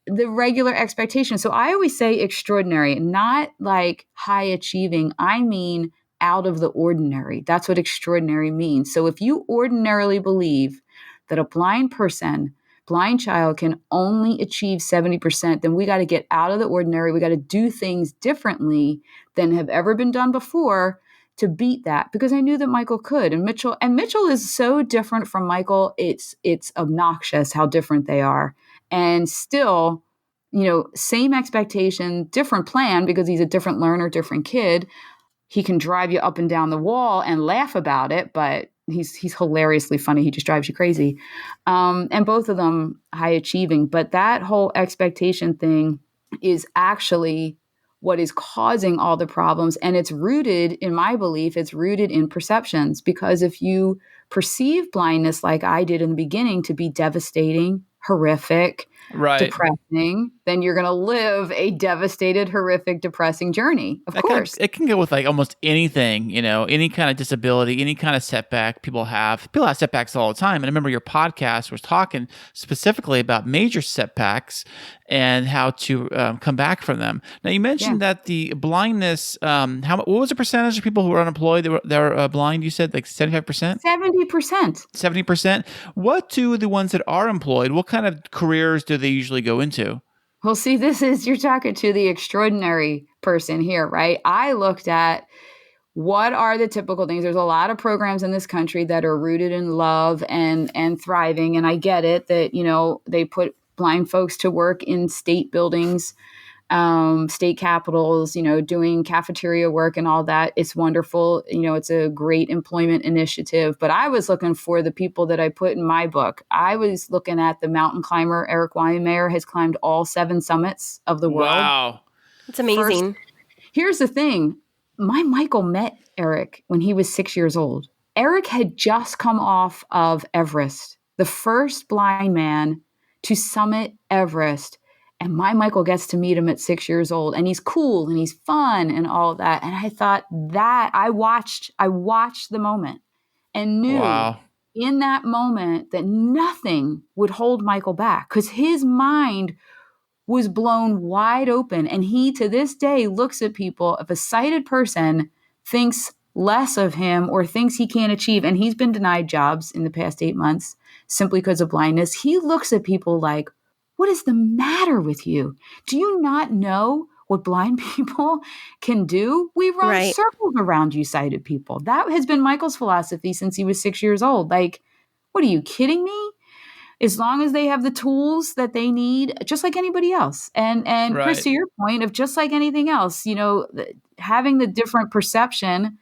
the regular expectation. So I always say extraordinary, not like high achieving. I mean out of the ordinary. That's what extraordinary means. So if you ordinarily believe that a blind child can only achieve 70%, then we got to get out of the ordinary. We got to do things differently than have ever been done before to beat that, because I knew that Michael could. And Mitchell is so different from Michael. It's obnoxious how different they are. And still, same expectation, different plan, because he's a different learner, different kid. He can drive you up and down the wall and laugh about it, but he's hilariously funny. He just drives you crazy. And both of them high achieving. But that whole expectation thing is actually what is causing all the problems. And it's rooted, in my belief, it's rooted in perceptions. Because if you perceive blindness like I did in the beginning to be devastating, horrific, depressing, then you're going to live a devastated, horrific, depressing journey. Of course. It can go with like almost anything, any kind of disability, any kind of setback people have. People have setbacks all the time. And I remember your podcast was talking specifically about major setbacks and how to come back from them. Now, you mentioned that the blindness, what was the percentage of people who were unemployed that are blind? You said like 75%? 70%. 70%? What do the ones that are employed, what kind of careers do they usually go into? Well, see, you're talking to the extraordinary person here, right? I looked at what are the typical things. There's a lot of programs in this country that are rooted in love and thriving. And I get it that, they put blind folks to work in state buildings, state capitals, doing cafeteria work and all that. It's wonderful. It's a great employment initiative. But I was looking for the people that I put in my book. I was looking at the mountain climber. Eric Weihenmayer has climbed all 7 summits of the world. Wow. That's amazing. Here's the thing. My Michael met Eric when he was 6 years old. Eric had just come off of Everest, the first blind man to summit Everest. And my Michael gets to meet him at 6 years old, and he's cool and he's fun and all of that. And I thought that I watched the moment and knew Wow. in that moment that nothing would hold Michael back, because his mind was blown wide open. And he, to this day, looks at people. If a sighted person thinks less of him or thinks he can't achieve, and he's been denied jobs in the past 8 months simply because of blindness, he looks at people like, what is the matter with you? Do you not know what blind people can do? We run Right. circles around you sighted people. That has been Michael's philosophy since he was 6 years old. Like, what are you kidding me? As long as they have the tools that they need, just like anybody else. And Right. Chris, to your point of just like anything else, having the different perception,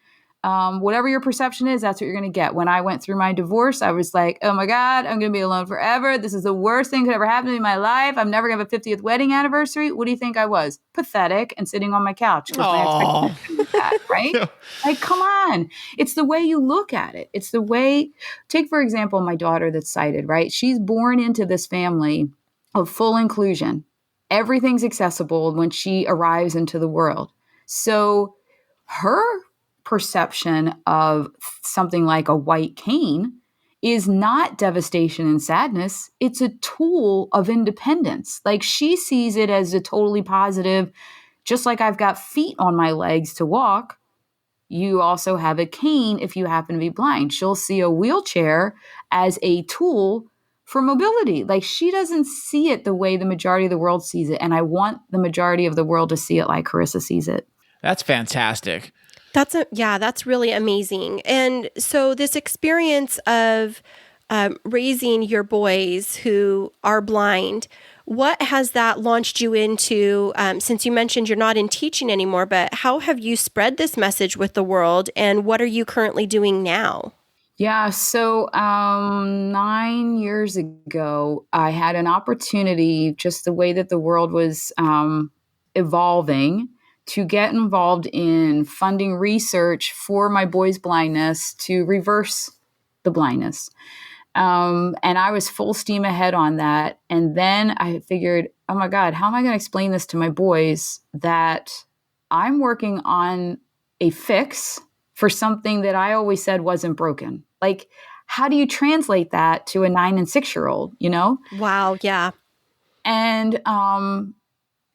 whatever your perception is, that's what you're going to get. When I went through my divorce, I was like, oh my God, I'm going to be alone forever. This is the worst thing that could ever happen to me in my life. I'm never going to have a 50th wedding anniversary. What do you think I was? Pathetic and sitting on my couch. My expectation was that, right? Like, come on. It's the way you look at it. It's the way, take for example, my daughter that's sighted, right? She's born into this family of full inclusion. Everything's accessible when she arrives into the world. So her perception of something like a white cane is not devastation and sadness. It's a tool of independence. Like, she sees it as a totally positive, just like I've got feet on my legs to walk. You also have a cane if you happen to be blind. She'll see a wheelchair as a tool for mobility. Like, she doesn't see it the way the majority of the world sees it. And I want the majority of the world to see it like Carissa sees it. That's fantastic. That's really amazing. And so this experience of raising your boys who are blind, what has that launched you into? Since you mentioned you're not in teaching anymore, but how have you spread this message with the world, and what are you currently doing now? Yeah, so 9 years ago, I had an opportunity, just the way that the world was evolving, to get involved in funding research for my boys' blindness to reverse the blindness. And I was full steam ahead on that. And then I figured, oh my God, how am I going to explain this to my boys that I'm working on a fix for something that I always said wasn't broken? Like, how do you translate that to a 9 and 6 year old, Wow. Yeah.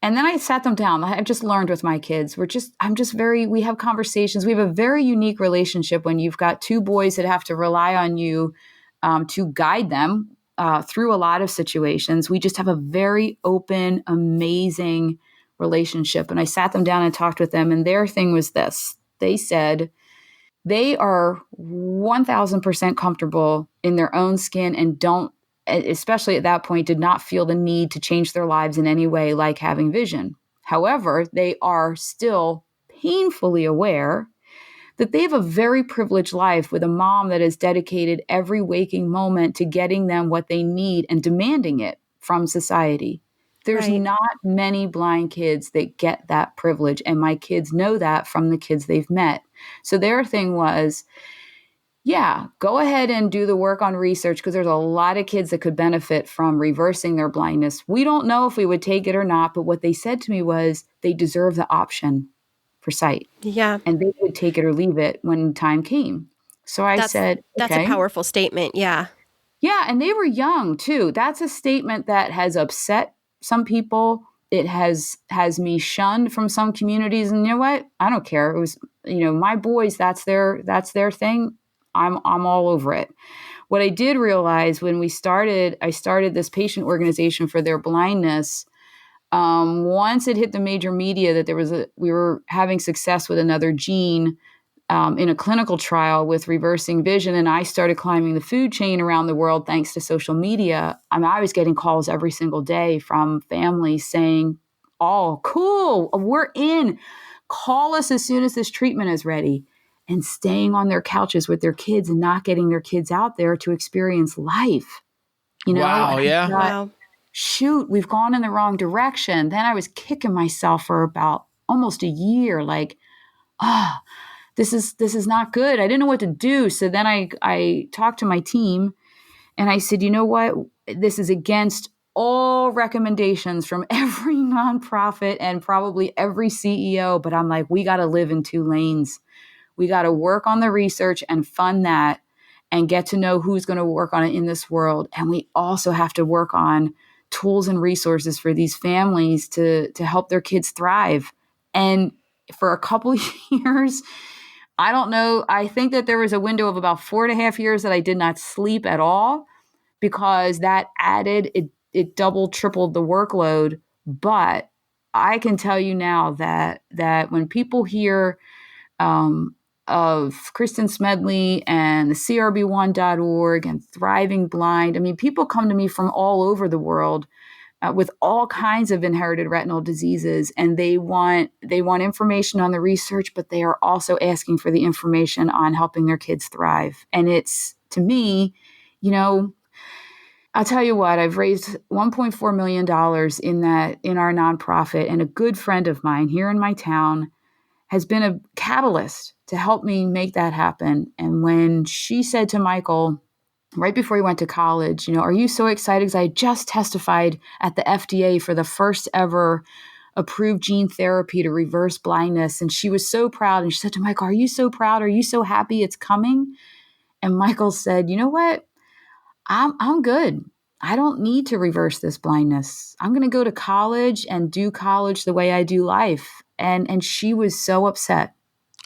And then I sat them down. I just learned with my kids. We have conversations. We have a very unique relationship when you've got two boys that have to rely on you to guide them through a lot of situations. We just have a very open, amazing relationship. And I sat them down and talked with them. And their thing was this. They said they are 1,000% comfortable in their own skin and don't, especially at that point, did not feel the need to change their lives in any way, like having vision. However, they are still painfully aware that they have a very privileged life with a mom that has dedicated every waking moment to getting them what they need and demanding it from society. There's Right. not many blind kids that get that privilege, and my kids know that from the kids they've met. So their thing was, yeah, go ahead and do the work on research, because there's a lot of kids that could benefit from reversing their blindness. We don't know if we would take it or not, but what they said to me was they deserve the option for sight. Yeah. And they would take it or leave it when time came. So I said, that's okay. a powerful statement. Yeah. Yeah, and they were young too. That's a statement that has upset some people. It has me shunned from some communities. And you know what? I don't care. It was, my boys, that's their thing. I'm all over it. What I did realize when I started this patient organization for their blindness. Once it hit the major media that we were having success with another gene in a clinical trial with reversing vision, and I started climbing the food chain around the world thanks to social media. I was getting calls every single day from families saying, "Oh, cool, we're in. Call us as soon as this treatment is ready." And staying on their couches with their kids and not getting their kids out there to experience life. Wow, yeah. Wow. Shoot, we've gone in the wrong direction. Then I was kicking myself for about almost a year, like, this is not good. I didn't know what to do. So then I talked to my team and I said, you know what? This is against all recommendations from every nonprofit and probably every CEO. But I'm like, we got to live in two lanes. We got to work on the research and fund that and get to know who's going to work on it in this world. And we also have to work on tools and resources for these families to help their kids thrive. And for a couple years, I don't know, I think that there was a window of about 4.5 years that I did not sleep at all because that added, it doubled, tripled the workload. But I can tell you now that when people hear of Kristin Smedley and the CRB1.org and Thriving Blind, I mean, people come to me from all over the world with all kinds of inherited retinal diseases, and they want information on the research, but they are also asking for the information on helping their kids thrive. And it's, to me, I'll tell you what, I've raised $1.4 million in our nonprofit, and a good friend of mine here in my town has been a catalyst to help me make that happen. And when she said to Michael, right before he went to college, are you so excited? Because I just testified at the FDA for the first ever approved gene therapy to reverse blindness. And she was so proud. And she said to Michael, are you so proud? Are you so happy it's coming? And Michael said, you know what? I'm good. I don't need to reverse this blindness. I'm going to go to college and do college the way I do life. And she was so upset.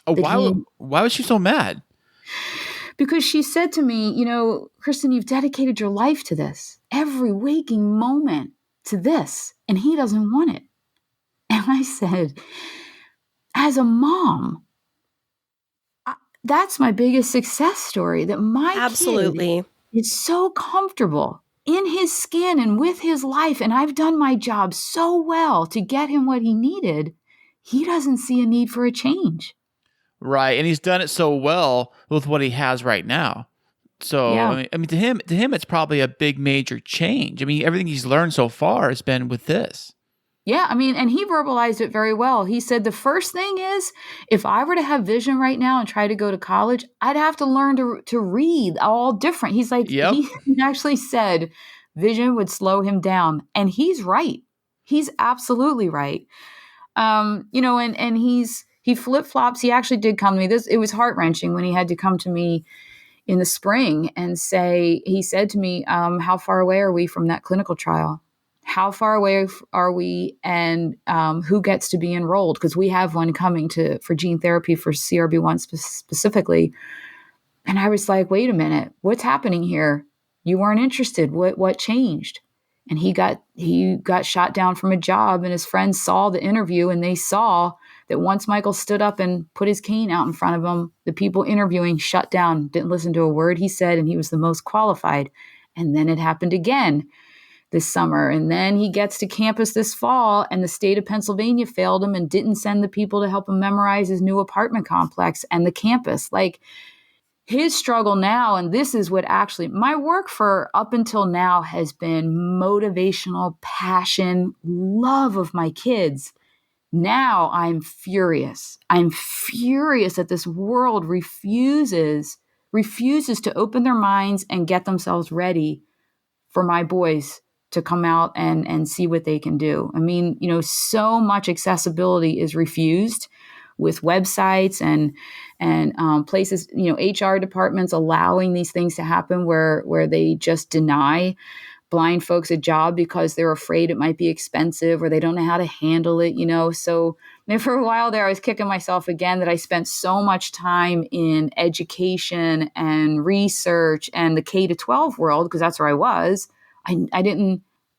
Why was she so mad? Because she said to me, Kristin, you've dedicated your life to this, every waking moment to this, and he doesn't want it. And I said, as a mom, that's my biggest success story, that my kid is so comfortable in his skin and with his life, and I've done my job so well to get him what he needed, he doesn't see a need for a change. Right, and he's done it so well with what he has right now. So, yeah. I mean, to him, it's probably a big, major change. I mean, everything he's learned so far has been with this. Yeah, I mean, and he verbalized it very well. He said, the first thing is, if I were to have vision right now and try to go to college, I'd have to learn to read all different. He's like, He actually said vision would slow him down. And he's right. He's absolutely right. And he flip-flops. He actually did come to me. It was heart-wrenching when he had to come to me in the spring and he said to me, how far away are we from that clinical trial? How far away are we, and who gets to be enrolled? Because we have one coming for gene therapy for CRB1 specifically. And I was like, wait a minute, what's happening here? You weren't interested. What changed? And he got shot down from a job, and his friends saw the interview, and they saw that once Michael stood up and put his cane out in front of him, the people interviewing shut down, didn't listen to a word he said, and he was the most qualified. And then it happened again this summer. And then he gets to campus this fall, and the state of Pennsylvania failed him and didn't send the people to help him memorize his new apartment complex and the campus. Like, his struggle now, and this is what actually my work for up until now has been motivational, passion, love of my kids. Now I'm furious. I'm furious that this world refuses to open their minds and get themselves ready for my boys to come out and see what they can do. I mean, so much accessibility is refused with websites and places, HR departments allowing these things to happen where they just deny blind folks a job because they're afraid it might be expensive or they don't know how to handle it, So for a while there, I was kicking myself again that I spent so much time in education and research and the K-12 world, because that's where I was.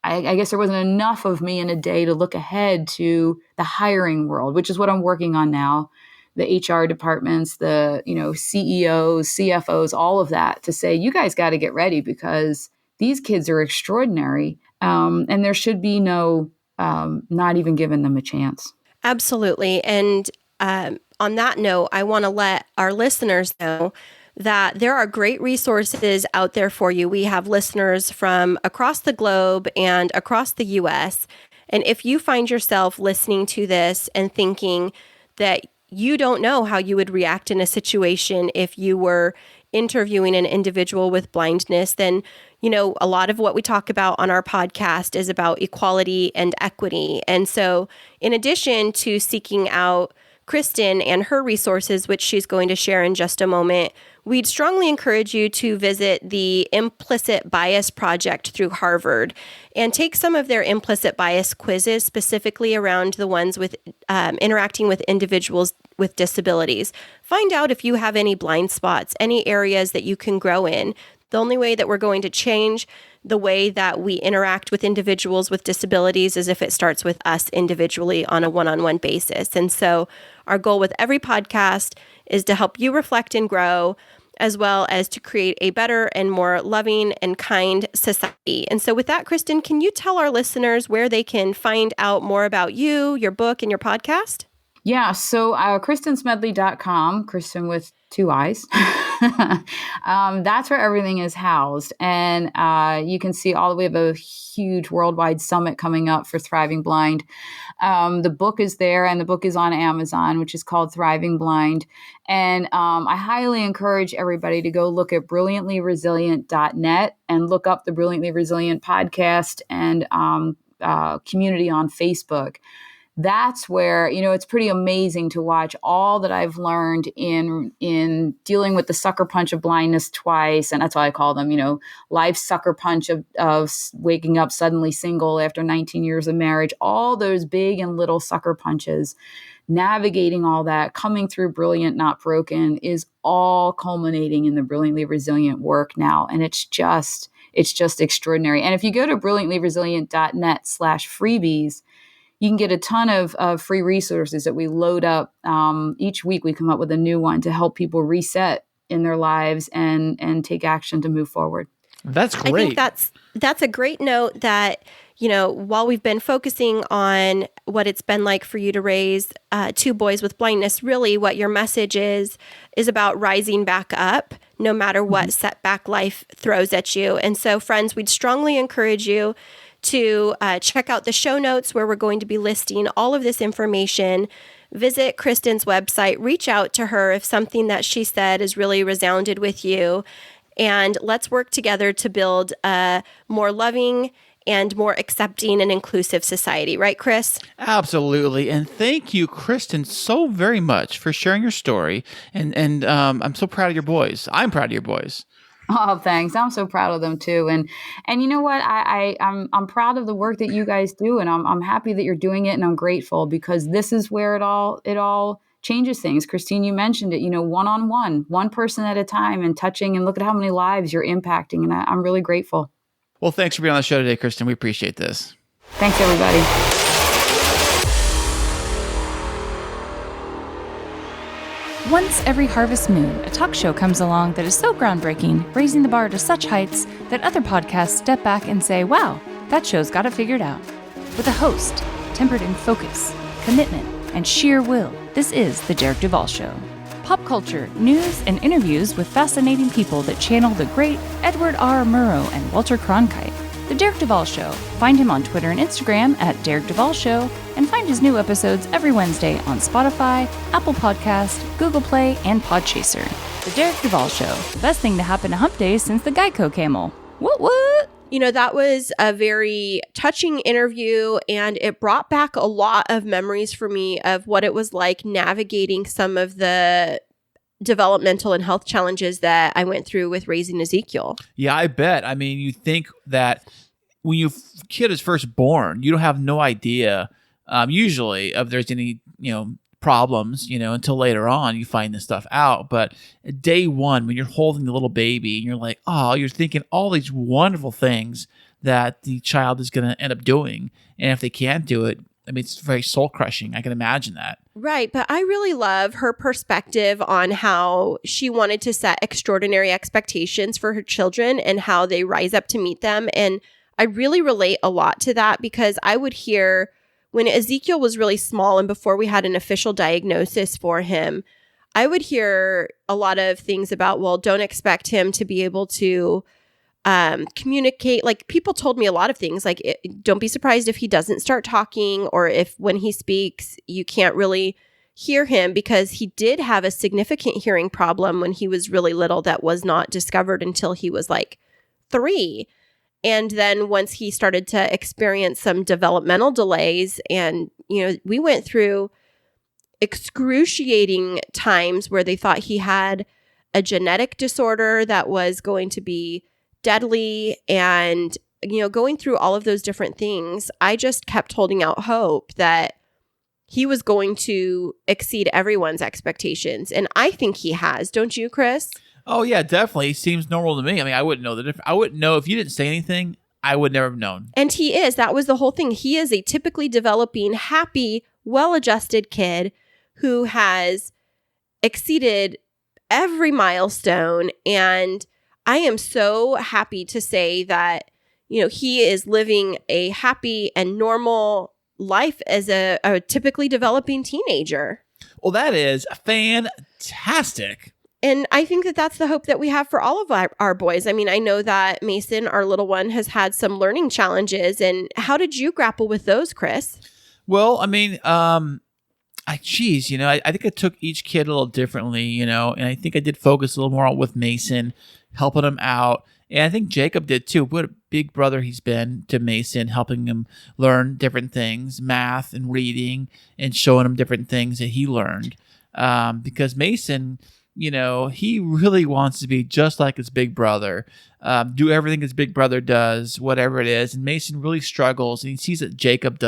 I guess there wasn't enough of me in a day to look ahead to the hiring world, which is what I'm working on now. The HR departments, the CEOs, CFOs, all of that, to say, you guys got to get ready because these kids are extraordinary, and there should be no not even giving them a chance. Absolutely. And on that note, I want to let our listeners know that there are great resources out there for you. We have listeners from across the globe and across the US. And if you find yourself listening to this and thinking that you don't know how you would react in a situation if you were interviewing an individual with blindness, then, a lot of what we talk about on our podcast is about equality and equity. And so in addition to seeking out Kristin and her resources, which she's going to share in just a moment, we'd strongly encourage you to visit the Implicit Bias Project through Harvard and take some of their implicit bias quizzes, specifically around the ones with interacting with individuals with disabilities. Find out if you have any blind spots, any areas that you can grow in. The only way that we're going to change the way that we interact with individuals with disabilities is if it starts with us individually on a one-on-one basis. And so our goal with every podcast is to help you reflect and grow, as well as to create a better and more loving and kind society. And so with that, Kristin, can you tell our listeners where they can find out more about you, your book, and your podcast? Yeah, so KristinSmedley.com, Kristin with 2 I's. That's where everything is housed. And you can see we have a huge worldwide summit coming up for Thriving Blind. The book is there, and the book is on Amazon, which is called Thriving Blind. And I highly encourage everybody to go look at brilliantlyresilient.net and look up the Brilliantly Resilient podcast and community on Facebook. That's where, it's pretty amazing to watch all that I've learned in dealing with the sucker punch of blindness twice. And that's why I call them, life's sucker punch of waking up suddenly single after 19 years of marriage, all those big and little sucker punches, navigating all that, coming through Brilliant, Not Broken is all culminating in the Brilliantly Resilient work now. And it's just extraordinary. And if you go to brilliantlyresilient.net/freebies, you can get a ton of free resources that we load up. Each week we come up with a new one to help people reset in their lives and take action to move forward. That's great. I think that's a great note that, while we've been focusing on what it's been like for you to raise 2 boys with blindness, really what your message is about rising back up no matter what setback life throws at you. And so, friends, we'd strongly encourage you to check out the show notes where we're going to be listing all of this information. Visit Kristin's website, reach out to her if something that she said is really resounded with you, and let's work together to build a more loving and more accepting and inclusive society. Right, Chris? Absolutely. And thank you, Kristin, so very much for sharing your story. And I'm so proud of your boys. I'm proud of your boys. Oh, thanks. I'm so proud of them too. And you know what? I'm proud of the work that you guys do, and I'm happy that you're doing it, and I'm grateful because this is where it all changes things. Kristin, you mentioned it, one-on-one, one person at a time, and touching, and look at how many lives you're impacting. And I'm really grateful. Well, thanks for being on the show today, Kristin. We appreciate this. Thanks, everybody. Once every harvest moon, a talk show comes along that is so groundbreaking, raising the bar to such heights that other podcasts step back and say, wow, that show's got it figured out. With a host, tempered in focus, commitment, and sheer will, this is The Derek Duval Show. Pop culture, news, and interviews with fascinating people that channel the great Edward R. Murrow and Walter Cronkite. The Derek Duval Show. Find him on Twitter and Instagram at Derek Duval Show, and find his new episodes every Wednesday on Spotify, Apple Podcast, Google Play, and Podchaser. The Derek Duval Show. The best thing to happen to Hump Day since the Geico camel. What? That was a very touching interview, and it brought back a lot of memories for me of what it was like navigating some of the developmental and health challenges that I went through with raising Ezekiel. Yeah, I bet. I mean, you think that when your kid is first born, you don't have no idea usually if there's any, problems, until later on you find this stuff out. But day one, when you're holding the little baby and you're like, oh, you're thinking all these wonderful things that the child is going to end up doing. And if they can't do it, I mean, it's very soul crushing. I can imagine that. Right. But I really love her perspective on how she wanted to set extraordinary expectations for her children and how they rise up to meet them. And I really relate a lot to that because I would hear when Ezekiel was really small and before we had an official diagnosis for him, I would hear a lot of things about, well, don't expect him to be able to communicate. Like people told me a lot of things like, don't be surprised if he doesn't start talking or if when he speaks, you can't really hear him because he did have a significant hearing problem when he was really little that was not discovered until he was like 3. And then once he started to experience some developmental delays, and, we went through excruciating times where they thought he had a genetic disorder that was going to be deadly, and, going through all of those different things, I just kept holding out hope that he was going to exceed everyone's expectations. And I think he has. Don't you, Chris? Oh, yeah, definitely. He seems normal to me. I mean, I wouldn't know the difference. I wouldn't know if you didn't say anything. I would never have known. And he is. That was the whole thing. He is a typically developing, happy, well-adjusted kid who has exceeded every milestone. And I am so happy to say that, he is living a happy and normal life as a typically developing teenager. Well, that is fantastic. And I think that that's the hope that we have for all of our boys. I mean, I know that Mason, our little one, has had some learning challenges. And how did you grapple with those, Chris? Well, I mean, I think I took each kid a little differently, and I think I did focus a little more with Mason, helping him out. And I think Jacob did too. What a big brother he's been to Mason, helping him learn different things, math and reading, and showing him different things that he learned. Because Mason, he really wants to be just like his big brother, do everything his big brother does, whatever it is. And Mason really struggles, and he sees that Jacob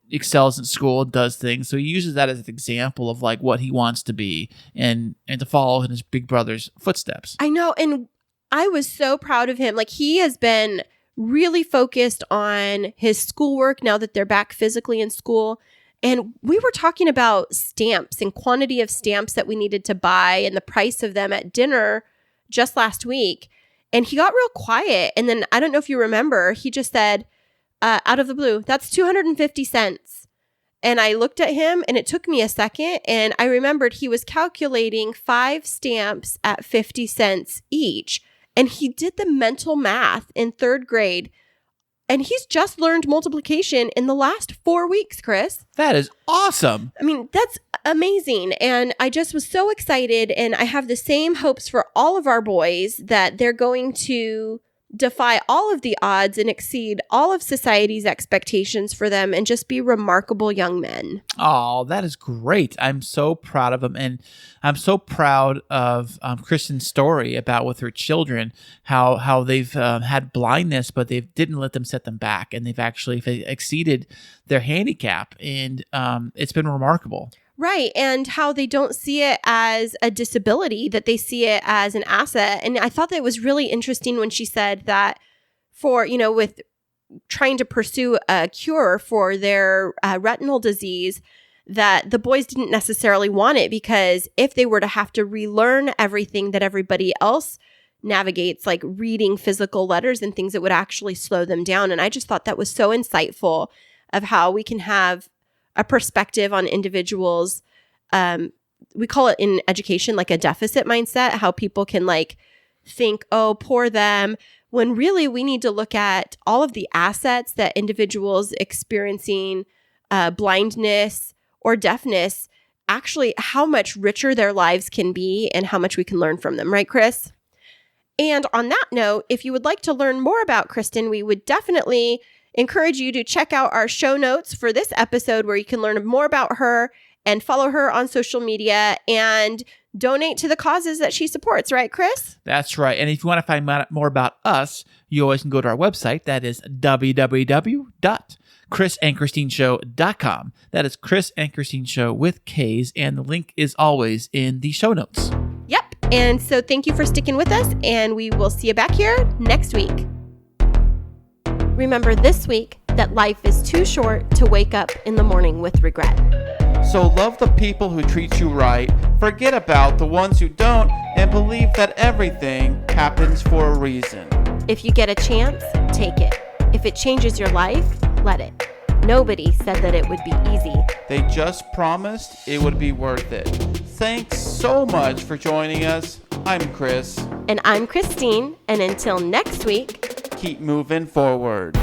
excels in school, does things. So he uses that as an example of like what he wants to be and to follow in his big brother's footsteps. I know. And I was so proud of him. Like, he has been really focused on his schoolwork now that they're back physically in school. And we were talking about stamps and quantity of stamps that we needed to buy and the price of them at dinner just last week. And he got real quiet. And then I don't know if you remember, he just said, out of the blue, that's 250 cents. And I looked at him and it took me a second. And I remembered he was calculating 5 stamps at 50 cents each. And he did the mental math in 3rd grade. And he's just learned multiplication in the last 4 weeks, Chris. That is awesome. I mean, that's amazing. And I just was so excited. And I have the same hopes for all of our boys that they're going to defy all of the odds and exceed all of society's expectations for them and just be remarkable young men. Oh, that is great. I'm so proud of them. And I'm so proud of Kristin's story about with her children, how they've had blindness, but they didn't let them set them back. And they've actually exceeded their handicap. And it's been remarkable. Right. And how they don't see it as a disability, that they see it as an asset. And I thought that was really interesting when she said that for, with trying to pursue a cure for their retinal disease, that the boys didn't necessarily want it, because if they were to have to relearn everything that everybody else navigates, like reading physical letters and things, it would actually slow them down. And I just thought that was so insightful of how we can have a perspective on individuals. We call it in education like a deficit mindset, how people can like think, oh, poor them, when really we need to look at all of the assets that individuals experiencing blindness or deafness, actually how much richer their lives can be and how much we can learn from them. Right, Chris? And on that note, if you would like to learn more about Kristin, we would definitely encourage you to check out our show notes for this episode, where you can learn more about her and follow her on social media and donate to the causes that she supports. Right, Chris? That's right. And if you want to find out more about us, you always can go to our website. That is www.chrisandchristineshow.com. That is Chris and Kristin Show with K's. And the link is always in the show notes. Yep. And so thank you for sticking with us. And we will see you back here next week. Remember this week that life is too short to wake up in the morning with regret. So love the people who treat you right, forget about the ones who don't, and believe that everything happens for a reason. If you get a chance, take it. If it changes your life, let it. Nobody said that it would be easy. They just promised it would be worth it. Thanks so much for joining us. I'm Chris. And I'm Kristin. And until next week, keep moving forward.